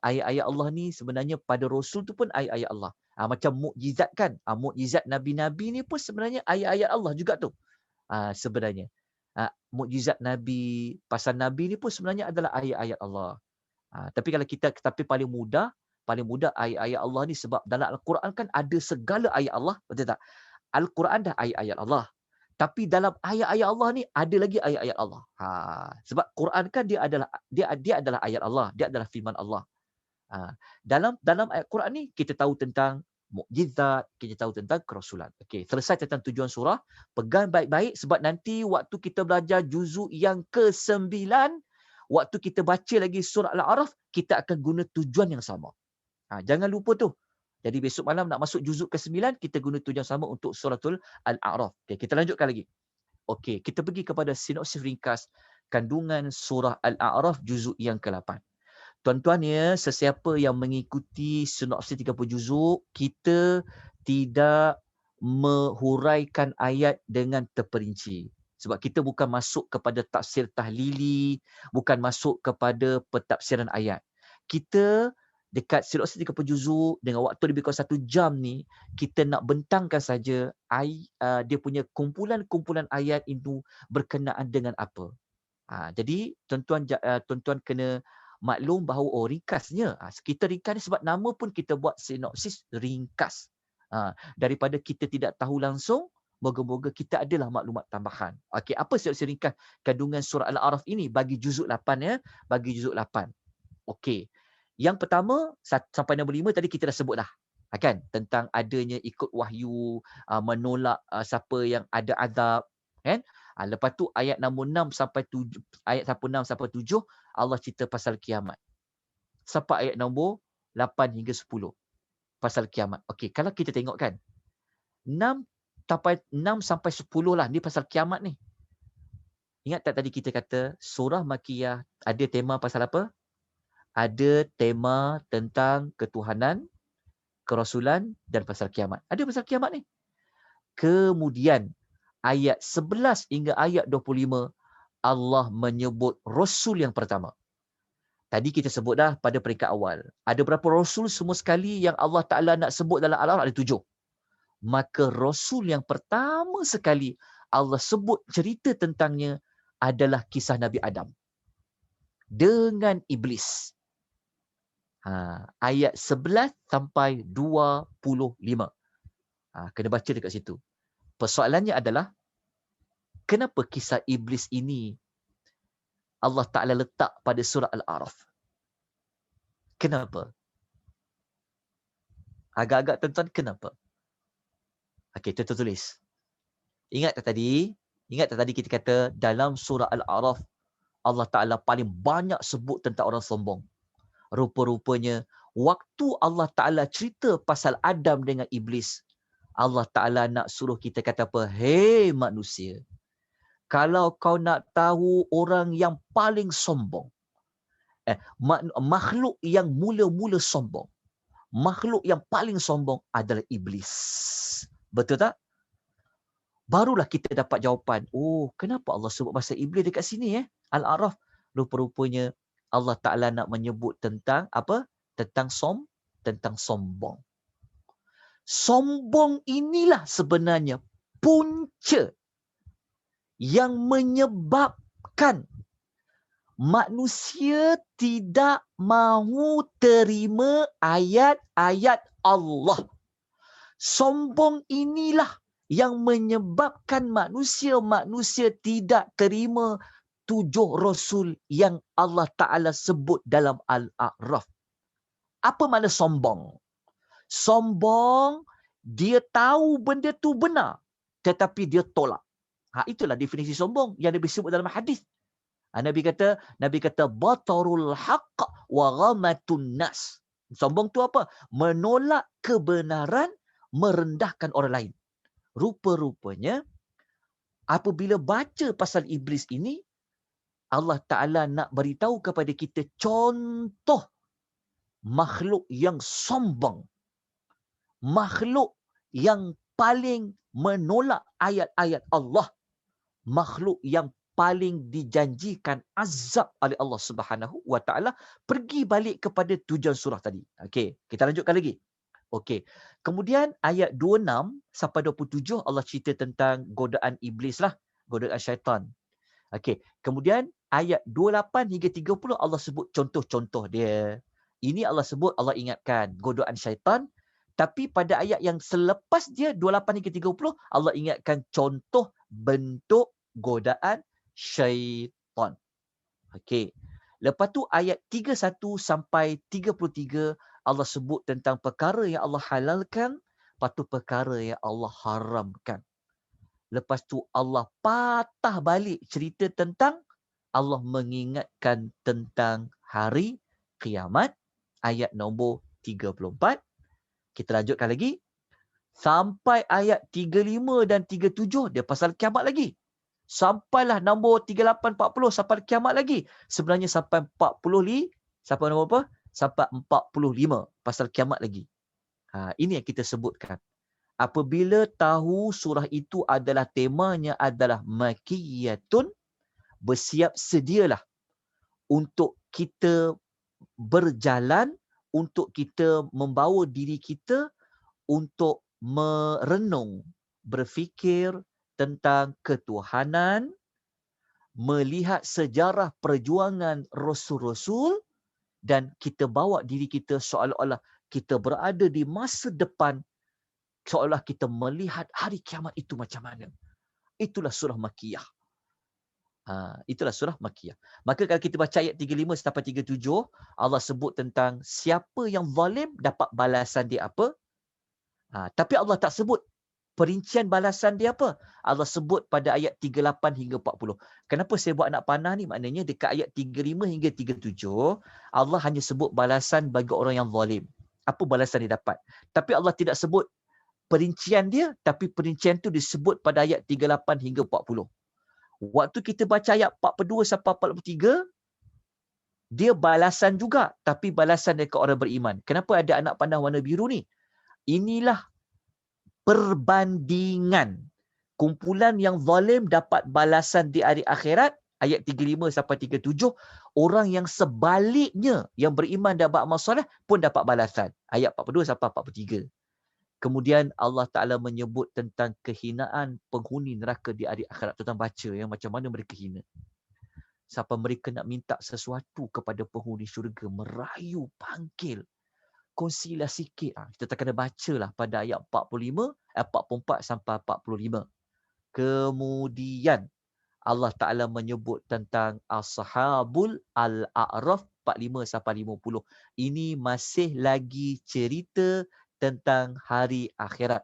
Ayat-ayat Allah ni sebenarnya pada Rasul tu pun ayat-ayat Allah. Macam mukjizat kan. Mukjizat Nabi-Nabi ni pun sebenarnya ayat-ayat Allah juga tu. Sebenarnya. Mukjizat Nabi, pasal Nabi ni pun sebenarnya adalah ayat-ayat Allah. Tapi kalau tapi paling mudah ayat-ayat Allah ni sebab dalam Al-Quran kan ada segala ayat Allah, betul tak? Al-Quran dah ayat-ayat Allah. Tapi dalam ayat-ayat Allah ni ada lagi ayat-ayat Allah. Sebab Quran kan dia adalah ayat Allah, dia adalah firman Allah. Dalam ayat Quran ni kita tahu tentang mukjizat, kita tahu tentang kerasulan. Okey, selesai tentang tujuan surah, pegang baik-baik sebab nanti waktu kita belajar juzuk yang ke-9, waktu kita baca lagi surah Al-A'raf, kita akan guna tujuan yang sama. Jangan lupa tu. Jadi besok malam nak masuk juzuk ke-9, kita guna tujuan sama untuk suratul Al-A'raf. Okay, kita lanjutkan lagi. Okey, kita pergi kepada sinopsis ringkas kandungan surah Al-A'raf juzuk yang ke-8. Tuan-tuan ya, sesiapa yang mengikuti sinopsis 30 juzuk, kita tidak menghuraikan ayat dengan terperinci. Sebab kita bukan masuk kepada tafsir tahlili, bukan masuk kepada pentafsiran ayat. Kita dekat sinopsis 30 juzuk dengan waktu lebih kurang 1 jam ni, kita nak bentangkan saja dia punya kumpulan-kumpulan ayat itu berkenaan dengan apa. Jadi tuan-tuan kena maklum bahawa ringkasnya. Kita ringkas ni sebab nama pun kita buat sinopsis ringkas. Daripada kita tidak tahu langsung, moga-moga kita adalah maklumat tambahan. Okey, apa sinopsis ringkas kandungan surah Al-A'raf ini bagi juzuk 8 ya? Bagi juzuk 8. Okey. Yang pertama sampai nombor 5 tadi kita dah sebut dah. Kan? Tentang adanya ikut wahyu, menolak siapa yang ada azab, kan? Lepas tu ayat nombor 6 sampai 7, ayat 6 sampai 7 Allah cerita pasal kiamat. Sampai ayat nombor 8 hingga 10 pasal kiamat. Okey, kalau kita tengok kan 6 sampai 10 lah ni pasal kiamat ni. Ingat tak tadi kita kata surah Makiyah ada tema pasal apa? Ada tema tentang ketuhanan, kerasulan dan pasal kiamat. Ada pasal kiamat ni. Kemudian ayat 11 hingga ayat 25 Allah menyebut Rasul yang pertama. Tadi kita sebut dah pada peringkat awal. Ada berapa Rasul semua sekali yang Allah Ta'ala nak sebut dalam Al-A'raf? Ada 7. Maka Rasul yang pertama sekali Allah sebut cerita tentangnya adalah kisah Nabi Adam. Dengan Iblis. Ayat 11 sampai 25. Kena baca dekat situ. Persoalannya adalah, kenapa kisah Iblis ini Allah Ta'ala letak pada surah Al-A'raf? Kenapa? Agak-agak tuan-tuan, kenapa? Okey, tuan-tuan tulis. Ingat tak tadi kita kata dalam surah Al-A'raf Allah Ta'ala paling banyak sebut tentang orang sombong. Rupa-rupanya waktu Allah Ta'ala cerita pasal Adam dengan Iblis, Allah Ta'ala nak suruh kita kata apa? Hei manusia, kalau kau nak tahu orang yang paling sombong, makhluk yang mula-mula sombong, makhluk yang paling sombong adalah Iblis. Betul tak? Barulah kita dapat jawapan. Oh, kenapa Allah sebut pasal Iblis dekat sini? Al-A'raf. Rupa-rupanya Allah Ta'ala nak menyebut tentang apa? Tentang sombong. Sombong inilah sebenarnya punca yang menyebabkan manusia tidak mahu terima ayat-ayat Allah. Sombong inilah yang menyebabkan manusia tidak terima 7 Rasul yang Allah Ta'ala sebut dalam Al-A'raf. Apa makna sombong? Sombong, dia tahu benda tu benar, tetapi dia tolak. Itulah definisi sombong yang Nabi sebut dalam hadis. Nabi kata batarul haqq wa ghamatun nas. Sombong tu apa? Menolak kebenaran, merendahkan orang lain. Rupa-rupanya apabila baca pasal iblis ini, Allah Ta'ala nak beritahu kepada kita contoh makhluk yang sombong, makhluk yang paling menolak ayat-ayat Allah, makhluk yang paling dijanjikan azab oleh Allah Subhanahu wa Ta'ala. Pergi balik kepada tujuan surah tadi. Okey, kita lanjutkan lagi. Okey. Kemudian ayat 26 sampai 27 Allah cerita tentang godaan iblis lah, godaan syaitan. Okey. Kemudian ayat 28 hingga 30 Allah sebut contoh-contoh dia. Ini Allah sebut, Allah ingatkan godaan syaitan. Tapi pada ayat yang selepas dia 28 hingga 30 Allah ingatkan contoh bentuk godaan syaitan. Okey. Lepas tu ayat 31 sampai 33 Allah sebut tentang perkara yang Allah halalkan, lepas tu perkara yang Allah haramkan. Lepas tu Allah patah balik cerita tentang Allah mengingatkan tentang hari kiamat, ayat nombor 34. Kita lanjutkan lagi. Sampai ayat 35 dan 37 dia pasal kiamat lagi. Sampailah nombor 38, 40 sampai kiamat lagi. Sebenarnya sampai 40, sampai nombor apa? Sampai 45 pasal kiamat lagi. Ini yang kita sebutkan. Apabila tahu surah itu adalah temanya adalah Makkiyatun, bersiap sedialah untuk kita berjalan, untuk kita membawa diri kita untuk merenung, berfikir tentang ketuhanan, melihat sejarah perjuangan Rasul-Rasul, dan kita bawa diri kita seolah-olah kita berada di masa depan, seolah kita melihat hari kiamat itu macam mana. Itulah surah Makkiyah. Itulah surah Makkiyah. Maka kalau kita baca ayat 35 sampai 37, Allah sebut tentang siapa yang zalim dapat balasan dia apa. Tapi Allah tak sebut perincian balasan dia apa. Allah sebut pada ayat 38 hingga 40. Kenapa saya buat anak panah ni? Maknanya dekat ayat 35 hingga 37, Allah hanya sebut balasan bagi orang yang zalim. Apa balasan dia dapat? Tapi Allah tidak sebut perincian dia, tapi perincian tu disebut pada ayat 38 hingga 40. Waktu kita baca ayat 42 sampai 43, dia balasan juga, tapi balasan dekat orang beriman. Kenapa ada anak panah warna biru ni? Inilah perbandingan. Kumpulan yang zalim dapat balasan di hari akhirat, ayat 35 sampai 37. Orang yang sebaliknya, yang beriman dan beramal soleh pun dapat balasan. Ayat 42 sampai 43. Kemudian Allah Ta'ala menyebut tentang kehinaan penghuni neraka di hari akhirat. Tuan baca yang macam mana mereka hina. Sampai mereka nak minta sesuatu kepada penghuni syurga, merayu, panggil, kongsilah sikit. Kita tak kena baca lah pada ayat 44 sampai 45. Kemudian Allah Ta'ala menyebut tentang Ashabul Al-A'raf 45 sampai 50. Ini masih lagi cerita tentang hari akhirat.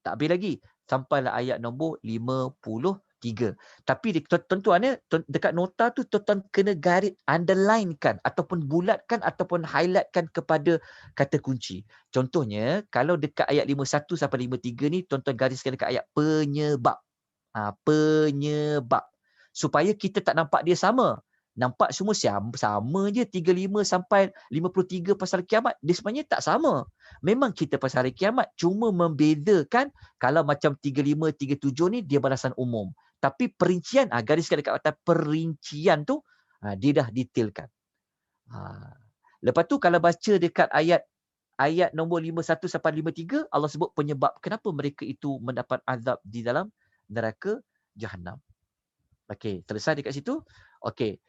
Tak habis lagi. Sampailah ayat nombor 53. Tapi tuan-tuan, dekat nota tu tuan-tuan kena garis, underlinekan ataupun bulatkan ataupun highlightkan kepada kata kunci. Contohnya, kalau dekat ayat 51 sampai 53 ni, tuan-tuan gariskan dekat ayat penyebab. Penyebab. Supaya kita tak nampak dia sama. Nampak semua sama je 35 sampai 53 pasal kiamat. Dia sebenarnya tak sama. Memang kita pasal hari kiamat, cuma membezakan kalau macam 35, 37 ni dia balasan umum. Tapi perincian, gariskan dekat atas perincian tu, Dia dah detailkan. Lepas tu kalau baca dekat ayat nombor 51 sampai 53, Allah sebut penyebab kenapa mereka itu mendapat azab di dalam neraka Jahannam. Okey, selesai dekat situ. Okey.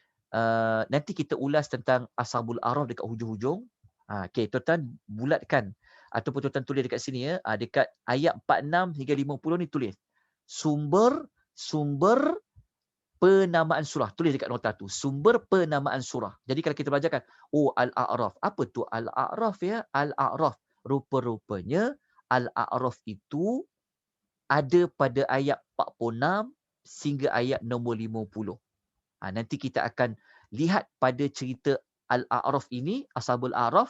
Nanti kita ulas tentang Ashabul A'raf dekat hujung-hujung. Okey, tuan-tuan bulatkan ataupun tuan-tuan tulis dekat sini ya. Dekat ayat 46 hingga 50 ni tulis sumber penamaan surah. Tulis dekat nota tu. Sumber penamaan surah. Jadi kalau kita belajarkan, Al-A'raf. Apa tu Al-A'raf ya? Al-A'raf. Rupa-rupanya Al-A'raf itu ada pada ayat 46 sehingga ayat nombor 50. Nanti kita akan lihat pada cerita Al-A'raf ini, Ashabul A'raf,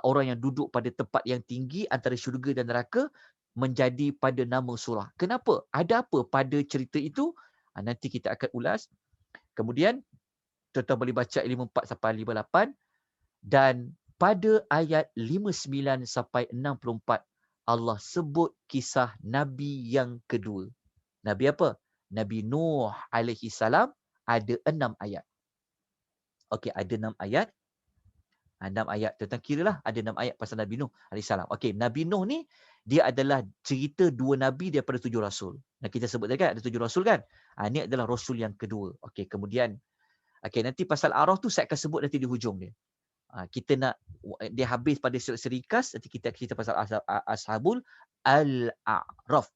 orang yang duduk pada tempat yang tinggi antara syurga dan neraka, menjadi pada nama surah. Kenapa? Ada apa pada cerita itu? Nanti kita akan ulas. Kemudian, tuan-tuan boleh baca 54 sampai 58. Dan pada ayat 59 sampai 64, Allah sebut kisah Nabi yang kedua. Nabi apa? Nabi Nuh alaihi salam, ada 6 ayat. Okey, ada 6 ayat. 6 ayat. Tuan-tuan kiralah ada 6 ayat pasal Nabi Nuh alaihi salam. Okey, Nabi Nuh ni dia adalah cerita 2 nabi daripada 7 rasul. Dan kita sebut tadi kan ada 7 rasul kan? Ini adalah rasul yang kedua. Okey, kemudian nanti pasal A'raf tu saya akan sebut nanti di hujung dia. Kita nak dia habis pada serikas, nanti kita cerita pasal Ashabul Al-A'raf.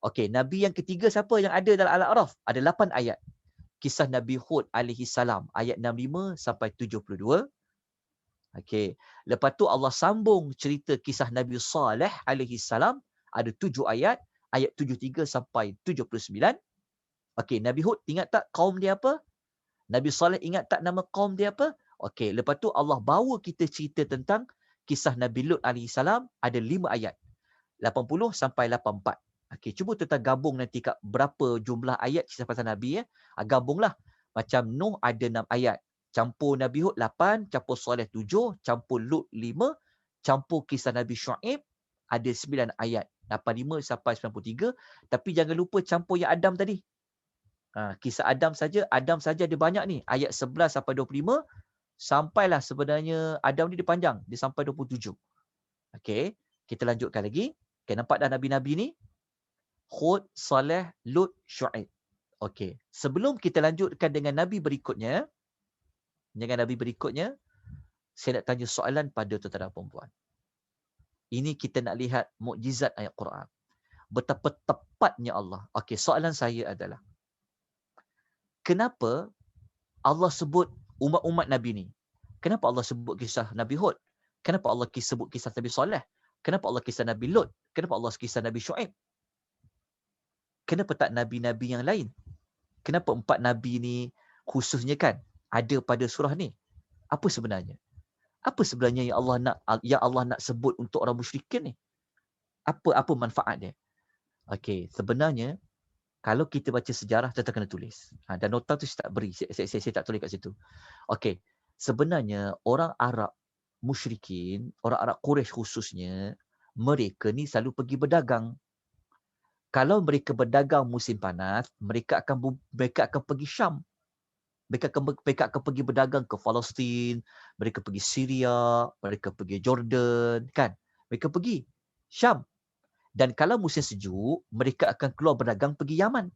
Okey, nabi yang ketiga siapa yang ada dalam Al-A'raf? Ada 8 ayat. Kisah Nabi Hud alaihi salam ayat 65 sampai 72. Okey, lepas tu Allah sambung cerita kisah Nabi Saleh alaihi salam, ada 7 ayat, ayat 73 sampai 79. Okey, Nabi Hud ingat tak kaum dia apa? Nabi Saleh ingat tak nama kaum dia apa? Okey, lepas tu Allah bawa kita cerita tentang kisah Nabi Lut alaihi salam, ada 5 ayat. 80 sampai 84. Okey, cuba kita gabung nanti kat berapa jumlah ayat kisah pasal Nabi ya. Gabunglah. Macam Nuh ada 6 ayat. Campur Nabi Hud 8, campur Saleh 7, campur Lut 5, campur kisah Nabi Syuaib ada 9 ayat. 85 sampai 93. Tapi jangan lupa campur yang Adam tadi. Kisah Adam saja ada banyak ni. Ayat 11 sampai 25. Sampailah sebenarnya Adam ni dia panjang. Dia sampai 27. Okey, kita lanjutkan lagi. Okay, nampak dah Nabi-Nabi ni? Hud, Saleh, Lut, Syuaib. Okey, sebelum kita lanjutkan dengan Nabi berikutnya, saya nak tanya soalan pada tuan-tuan dan puan-puan. Ini kita nak lihat mukjizat ayat Quran. Betapa tepatnya Allah. Okey, soalan saya adalah, kenapa Allah sebut umat-umat Nabi ni? Kenapa Allah sebut kisah Nabi Hud? Kenapa Allah sebut kisah Nabi Saleh? Kenapa Allah kisah Nabi Lut? Kenapa Allah kisah Nabi Syuaib? Kenapa tak Nabi-Nabi yang lain? Kenapa 4 Nabi ni khususnya kan ada pada surah ni? Apa sebenarnya? Apa sebenarnya yang Allah nak sebut untuk orang musyrikin ni? Apa manfaat dia? Okey, sebenarnya kalau kita baca sejarah, kita kena tulis. Dan nota tu saya tak beri. Saya tak tulis kat situ. Okey, sebenarnya orang Arab musyrikin, orang Arab Quraisy khususnya, mereka ni selalu pergi berdagang. Kalau mereka berdagang musim panas, mereka akan pergi Syam. Mereka akan pergi berdagang ke Palestin, mereka pergi Syria, mereka pergi Jordan, kan? Mereka pergi Syam. Dan kalau musim sejuk, mereka akan keluar berdagang pergi Yaman.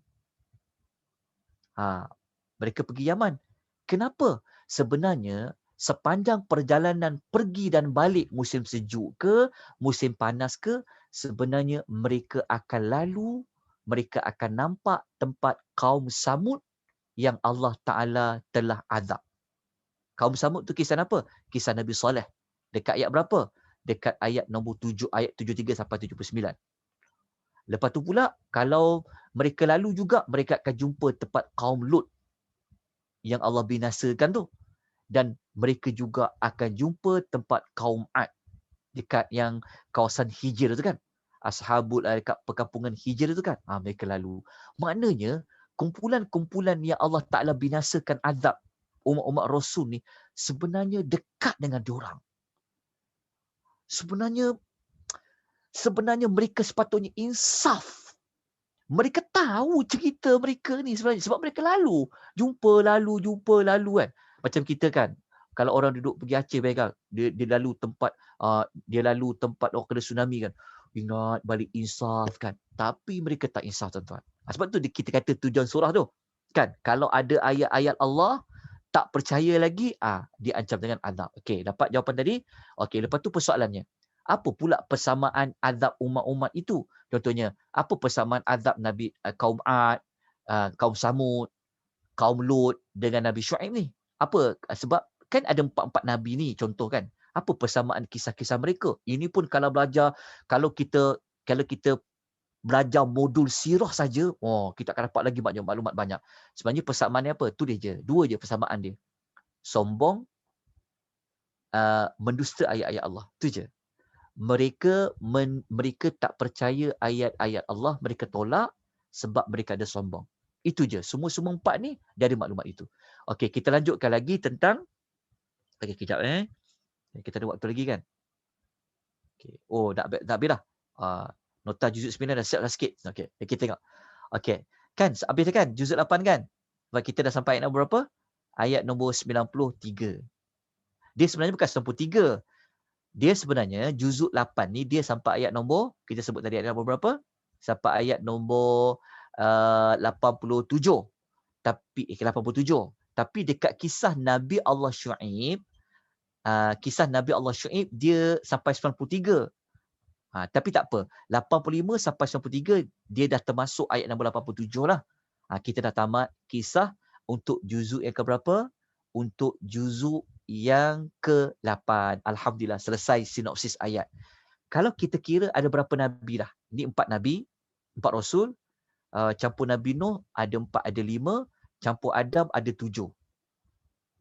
Mereka pergi Yaman. Kenapa? Sebenarnya sepanjang perjalanan pergi dan balik musim sejuk ke, musim panas ke, sebenarnya mereka akan nampak tempat kaum Samud yang Allah Ta'ala telah azab. Kaum Samud tu kisah apa? Kisah Nabi Saleh. Dekat ayat berapa? Dekat ayat nombor 7, ayat 73 sampai 79. Lepas tu pula, kalau mereka lalu juga, mereka akan jumpa tempat kaum Lut yang Allah binasakan tu. Dan mereka juga akan jumpa tempat kaum Ad dekat yang kawasan Hijr tu kan. Ashabul dekat perkampungan Hijr tu kan. Mereka lalu. Maknanya kumpulan-kumpulan yang Allah Ta'ala binasakan azab umat-umat Rasul ni sebenarnya dekat dengan diorang. Sebenarnya mereka sepatutnya insaf. Mereka tahu cerita mereka ni sebenarnya. Sebab mereka jumpa lalu kan. Macam kita kan, kalau orang duduk pergi Aceh baikal, dia lalu tempat orang kena tsunami kan. Ingat balik insaf kan. Tapi mereka tak insaf tuan-tuan. Sebab tu kita kata tujuan surah tu. Kan, kalau ada ayat-ayat Allah tak percaya lagi, dia ancam dengan azab. Okey, dapat jawapan tadi. Okey, lepas tu persoalannya. Apa pula persamaan azab umat-umat itu? Contohnya, apa persamaan azab Nabi kaum Ad, kaum Samud, kaum Lut dengan Nabi Syuaib ni? Apa? Sebab kan ada 4 nabi ni contoh kan. Apa persamaan kisah-kisah mereka? Ini pun kalau kita belajar modul sirah saja, kita akan dapat lagi banyak maklumat banyak. Sebenarnya persamaannya apa? Tu dia je. 2 je persamaan dia. Sombong, mendusta ayat-ayat Allah. Tu je. Mereka tak percaya ayat-ayat Allah, mereka tolak sebab mereka ada sombong. Itu je. Semua 4 ni dia ada maklumat itu. Okey, kita lanjutkan lagi tentang kejap kita ada waktu lagi kan? Okey. Oh, dah habis dah. Nota juzuk 9 dah siap dah sikit. Okey, kita tengok. Okey. Kan habis dah kan juzuk 8 kan? Sebab kita dah sampai ayat nombor berapa? Ayat nombor 93. Dia sebenarnya bukan 93. Dia sebenarnya juzuk 8 ni dia sampai ayat nombor, kita sebut tadi ayat nombor berapa? Sampai ayat nombor 87. Tapi 87. Tapi dekat kisah Nabi Allah Syuaib, dia sampai 93. Tapi tak apa. 85 sampai 93 dia dah termasuk ayat nombor 87 lah. Kita dah tamat kisah untuk juzuk yang keberapa? Untuk juzuk yang ke-8. Alhamdulillah selesai sinopsis ayat. Kalau kita kira ada berapa nabi dah? Ini 4 nabi, 4 rasul. Campur Nabi Nuh ada 4, ada 5. Campur Adam ada 7.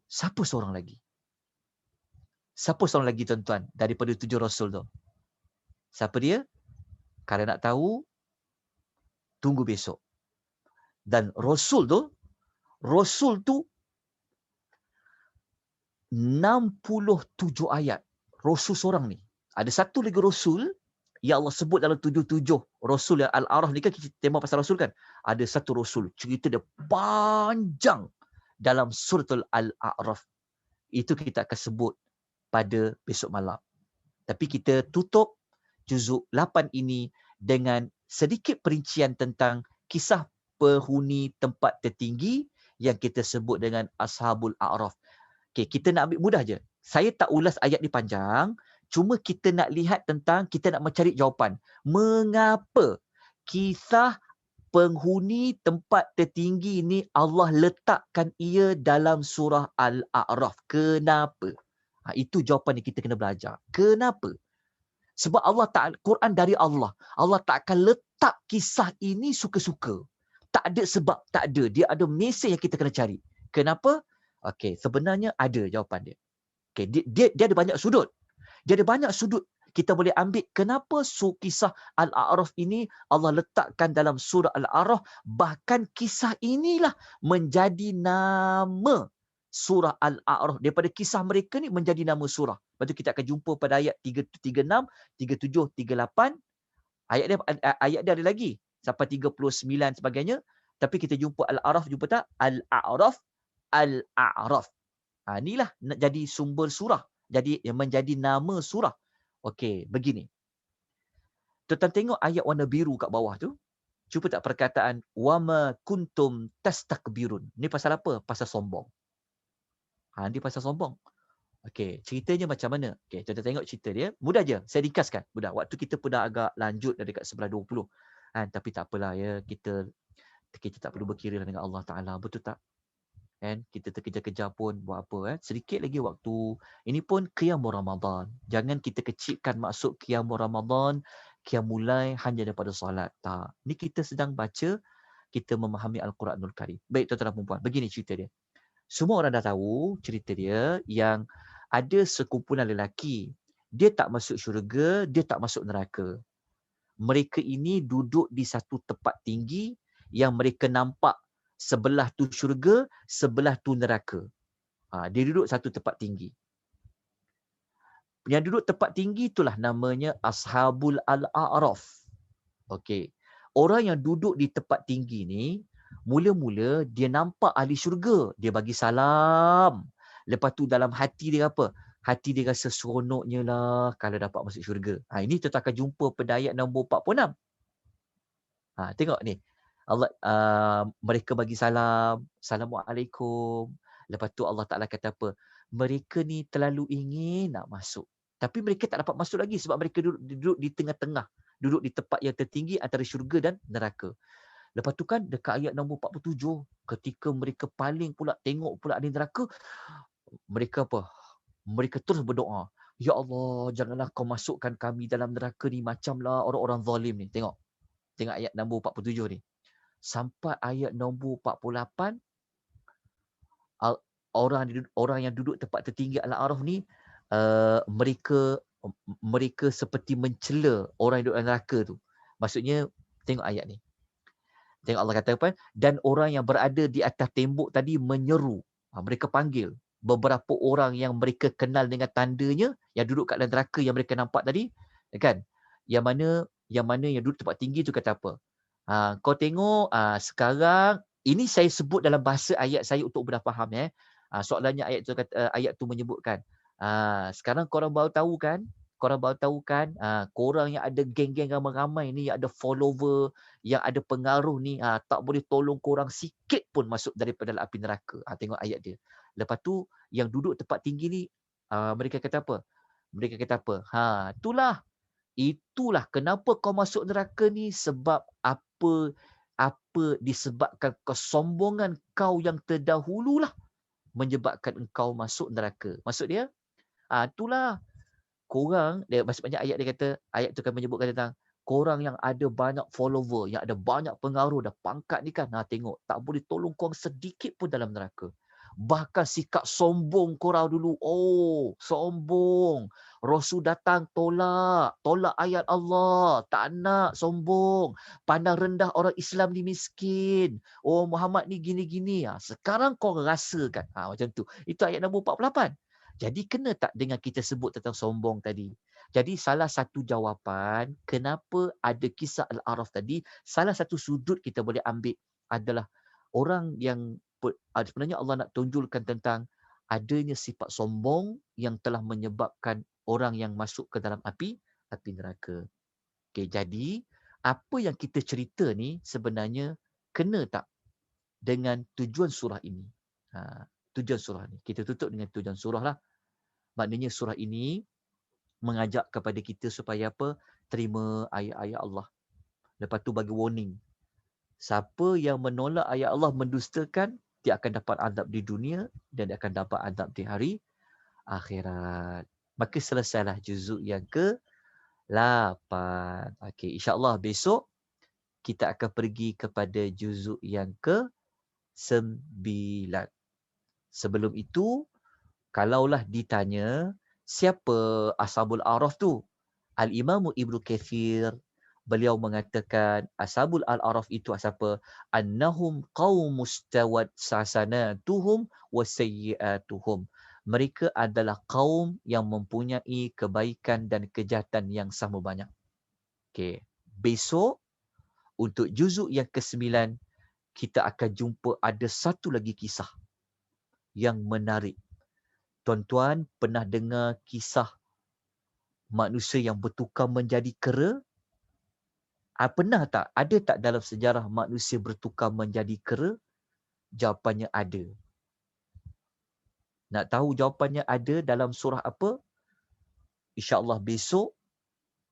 Siapa seorang lagi? Siapa seorang lagi tuan-tuan daripada 7 rasul tu? Siapa dia? Kalau nak tahu, tunggu besok. Dan rasul tu 67 ayat. Rasul seorang ni. Ada satu lagi rasul yang Allah sebut dalam 77 rasul yang Al-A'raf ni kan kita tema pasal rasul kan. Ada satu rasul cerita dia panjang dalam suratul Al-A'raf. Itu kita akan sebut pada besok malam. Tapi kita tutup juzuk 8 ini dengan sedikit perincian tentang kisah penghuni tempat tertinggi yang kita sebut dengan Ashabul A'raf. Okay, kita nak ambil mudah je. Saya tak ulas ayat ni panjang. Cuma kita nak lihat kita nak mencari jawapan. Mengapa kisah penghuni tempat tertinggi ni Allah letakkan ia dalam surah Al-A'raf? Kenapa? Itu jawapan yang kita kena belajar. Kenapa? Sebab Quran dari Allah. Allah tak akan letak kisah ini suka-suka. Tak ada sebab, tak ada. Dia ada mesej yang kita kena cari. Kenapa? Okey, sebenarnya ada jawapan dia. Okey, dia ada banyak sudut. Dia ada banyak sudut kita boleh ambil kenapa kisah Al-A'raf ini Allah letakkan dalam surah Al-A'raf, bahkan kisah inilah menjadi nama surah Al-A'raf. Daripada kisah mereka ni menjadi nama surah. Lepas tu kita akan jumpa pada ayat 36, 37, 38. Ayat dia ada lagi sampai 39 sebagainya. Tapi kita jumpa Al-A'raf, jumpa tak? Al-A'raf. Inilah jadi sumber surah. Jadi menjadi nama surah. Okey, begini. Tuan tengok ayat warna biru kat bawah tu. Cuba tak perkataan wama kuntum tastakbirun. Ni pasal apa? Pasal sombong. Ni pasal sombong. Okey, ceritanya macam mana? Okey, tuan tengok cerita dia. Mudah je, saya ringkaskan. Mudah. Waktu kita pun dah agak lanjut dah dekat 11.20. Tapi tak apalah ya, kita tak perlu berkira dengan Allah Taala. Betul tak? Kita terkejar-kejar pun buat apa sedikit lagi waktu. Ini pun qiyamul Ramadan. Jangan kita kecilkan maksud qiyamul Ramadan, qiyam mulai hanya daripada solat. Tak. Ni kita sedang baca, kita memahami Al-Quranul Karim. Baik tuan-tuan dan puan-puan, begini cerita dia. Semua orang dah tahu cerita dia yang ada sekumpulan lelaki. Dia tak masuk syurga, dia tak masuk neraka. Mereka ini duduk di satu tempat tinggi yang mereka nampak sebelah tu syurga, sebelah tu neraka. Dia duduk satu tempat tinggi. Yang duduk tempat tinggi itulah namanya Ashabul Al-A'raf. Okey. Orang yang duduk di tempat tinggi ni, mula-mula dia nampak ahli syurga. Dia bagi salam. Lepas tu dalam hati dia apa? Hati dia rasa seronoknya lah kalau dapat masuk syurga. Ini kita akan jumpa pada ayat nombor 46. Tengok ni. Allah mereka bagi salam, Assalamualaikum. Lepas tu Allah Ta'ala kata apa? Mereka ni terlalu ingin nak masuk. Tapi mereka tak dapat masuk lagi sebab mereka duduk di tengah-tengah. Duduk di tempat yang tertinggi antara syurga dan neraka. Lepas tu kan dekat ayat nombor 47, ketika mereka paling pula tengok pula di neraka, mereka apa? Mereka terus berdoa. Ya Allah, janganlah kau masukkan kami dalam neraka ni macamlah orang-orang zalim ni. Tengok ayat nombor 47 ni. Sampai ayat nombor 48, orang yang duduk tempat tertinggi Al-A'raf ni, mereka seperti mencela orang yang duduk dalam neraka tu. Maksudnya, tengok ayat ni. Tengok Allah kata apa? Dan orang yang berada di atas tembok tadi menyeru. Mereka panggil beberapa orang yang mereka kenal dengan tandanya, yang duduk kat dalam neraka yang mereka nampak tadi, kan? Yang mana yang duduk tempat tinggi tu kata apa? Kau tengok sekarang, ini saya sebut dalam bahasa ayat saya untuk mudah faham. Soalannya ayat tu menyebutkan, sekarang korang baru tahu kan, korang yang ada geng-geng ramai-ramai ni, yang ada follower, yang ada pengaruh ni, tak boleh tolong korang sikit pun masuk daripada api neraka. Tengok ayat dia. Lepas tu yang duduk tempat tinggi ni, mereka kata apa? Itulah kenapa kau masuk neraka ni, sebab apa disebabkan kesombongan kau yang terdahululah menyebabkan engkau masuk neraka. Maksud dia, itulah korang, maksudnya ayat dia kata, ayat tu kan menyebutkan tentang korang yang ada banyak follower, yang ada banyak pengaruh dan pangkat ni kan, tengok, tak boleh tolong korang sedikit pun dalam neraka. Bahkan sikap sombong korang dulu, sombong. Rasul datang tolak ayat Allah, tak nak, sombong. Pandang rendah orang Islam ni miskin. Muhammad ni gini-gini. Sekarang kau rasakan. Macam tu. Itu ayat nombor 48. Jadi kena tak dengan kita sebut tentang sombong tadi? Jadi salah satu jawapan kenapa ada kisah Al-A'raf tadi, salah satu sudut kita boleh ambil adalah orang yang sebenarnya Allah nak tunjulkan tentang adanya sifat sombong yang telah menyebabkan orang yang masuk ke dalam api neraka. Okey, jadi apa yang kita cerita ni sebenarnya kena tak dengan tujuan surah ini? Tujuan surah ni. Kita tutup dengan tujuan surah lah. Maknanya surah ini mengajak kepada kita supaya apa? Terima ayat-ayat Allah. Lepas tu bagi warning. Siapa yang menolak ayat Allah, mendustakan, dia akan dapat azab di dunia dan dia akan dapat azab di hari akhirat. Maka selesailah juzuk yang ke-8. Okey, insya-Allah besok kita akan pergi kepada juzuk yang ke-9. Sebelum itu, kalaulah ditanya, siapa Ashabul A'raf tu? Al-Imam Ibnu Katsir, beliau mengatakan Ashabul Al-A'raf itu siapa? Annahum qaumus tawat sasanatuhum wa sayyi'atuhum. Mereka adalah kaum yang mempunyai kebaikan dan kejahatan yang sama banyak. Okey, besok untuk juzuk yang ke-9 kita akan jumpa ada satu lagi kisah yang menarik. Tuan-tuan pernah dengar kisah manusia yang bertukar menjadi kera? Pernah tak? Ada tak dalam sejarah manusia bertukar menjadi kera? Jawapannya ada. Nak tahu jawapannya ada dalam surah apa? InsyaAllah besok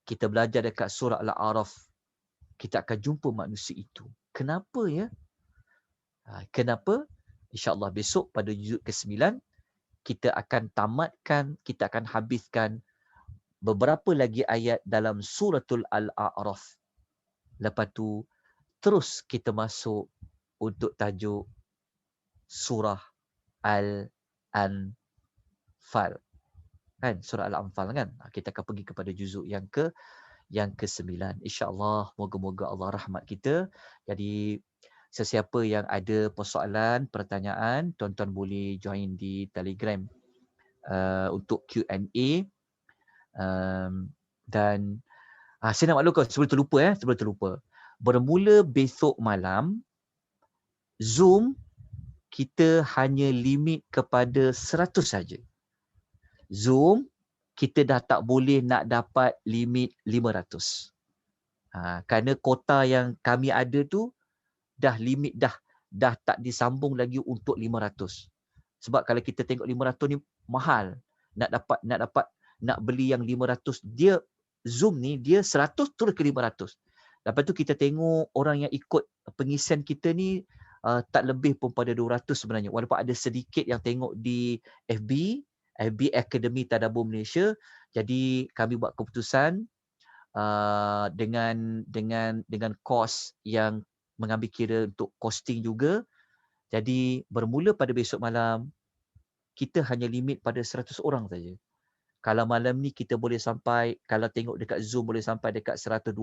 kita belajar dekat surah Al-A'raf. Kita akan jumpa manusia itu. Kenapa ya? Kenapa? InsyaAllah besok pada juzuk ke-9 kita akan tamatkan, kita akan habiskan beberapa lagi ayat dalam suratul Al-A'raf. Lepas tu terus kita masuk untuk tajuk surah Al-Anfal. Kan? Surah Al-Anfal kan? Kita akan pergi kepada juzuk yang ke-9. InsyaAllah, moga-moga Allah rahmat kita. Jadi, sesiapa yang ada persoalan, pertanyaan, tuan-tuan boleh join di Telegram untuk Q&A. Dan saya nak maklumkan sebelum terlupa. Bermula besok malam, Zoom kita hanya limit kepada 100 saja. Zoom, kita dah tak boleh nak dapat limit 500. Kerana kota yang kami ada tu, dah limit dah tak disambung lagi untuk 500. Sebab kalau kita tengok 500 ni mahal. Nak beli yang 500, dia Zoom ni dia 100 terus ke 500. Lepas tu kita tengok orang yang ikut pengisian kita ni tak lebih pun pada 200 sebenarnya. Walaupun ada sedikit yang tengok di FB Akademi Tadabbur Malaysia. Jadi kami buat keputusan dengan kos yang mengambil kira untuk costing juga. Jadi bermula pada besok malam, kita hanya limit pada 100 orang saja. Kalau malam ni kita boleh sampai, kalau tengok dekat Zoom boleh sampai dekat 120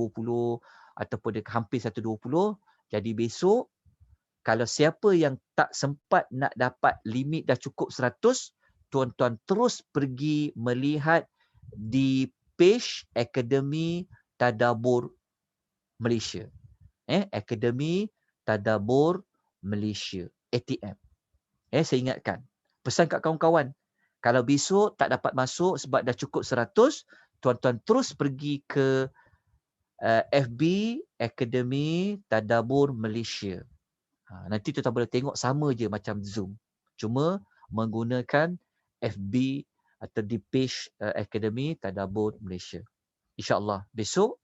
ataupun dekat hampir 120. Jadi besok, kalau siapa yang tak sempat nak dapat limit dah cukup 100, tuan-tuan terus pergi melihat di page Akademi Tadabbur Malaysia. Akademi Tadabbur Malaysia, ATM. Saya ingatkan, pesan kat kawan-kawan, kalau besok tak dapat masuk sebab dah cukup 100, tuan-tuan terus pergi ke FB Akademi Tadabbur Malaysia. Nanti tuan-tuan boleh tengok sama je macam Zoom. Cuma menggunakan FB atau di page Akademi Tadabbur Malaysia. InsyaAllah besok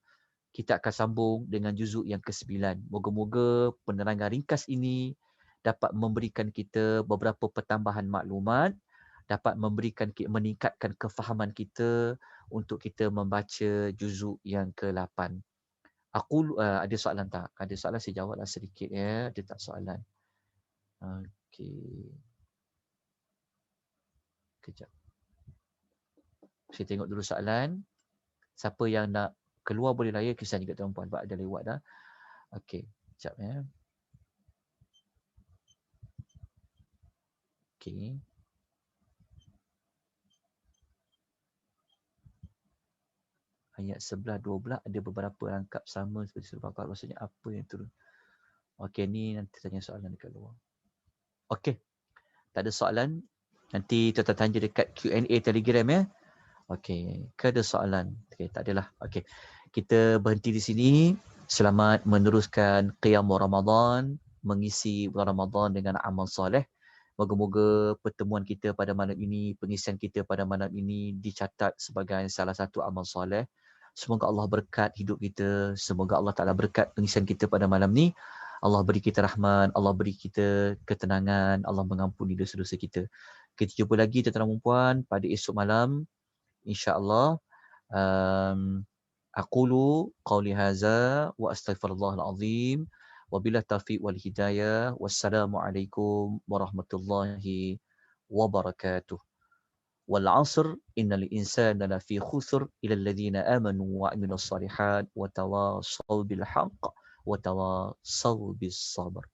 kita akan sambung dengan juzuk yang ke-9. Moga-moga penerangan ringkas ini dapat memberikan kita beberapa pertambahan maklumat, dapat meningkatkan kefahaman kita untuk kita membaca juzuk yang ke-8. Aku ada soalan tak? Ada soalan saya jawablah sedikit ya. Ada tak soalan? Okey. Kejap. Saya tengok dulu soalan. Siapa yang nak keluar boleh lah ya, kisah juga tuan-puan sebab ada lewat dah. Okey, sekejap ya. Okey. Ayat 11-12 ada beberapa rangkap sama seperti surah Al-Baqarah. Maksudnya apa yang turun? Okey, ni nanti tanya soalan dekat luar. Okey. Tak ada soalan. Nanti tuan-tuan tanya dekat Q&A Telegram ya. Okey, ke ada soalan? Okey, tak adalah. Okey. Kita berhenti di sini. Selamat meneruskan qiyam Ramadan, mengisi bulan Ramadan dengan amal soleh. Moga-moga pertemuan kita pada malam ini, pengisian kita pada malam ini dicatat sebagai salah satu amal soleh. Semoga Allah berkat hidup kita. Semoga Allah Ta'ala berkat pengisian kita pada malam ni. Allah beri kita rahmat, Allah beri kita ketenangan, Allah mengampuni dosa-dosa kita. Kita jumpa lagi tuan-tuan dan puan pada esok malam. InsyaAllah. Aqulu qawli hadza wa astaghfirullahal azim. Wabillahi taufiq wal hidayah. Wassalamualaikum warahmatullahi wabarakatuh. والعصر إن الإنسان لفي خسر إلى الذين آمنوا وعملوا الصالحات وتواصوا بالحق وتواصوا بالصبر.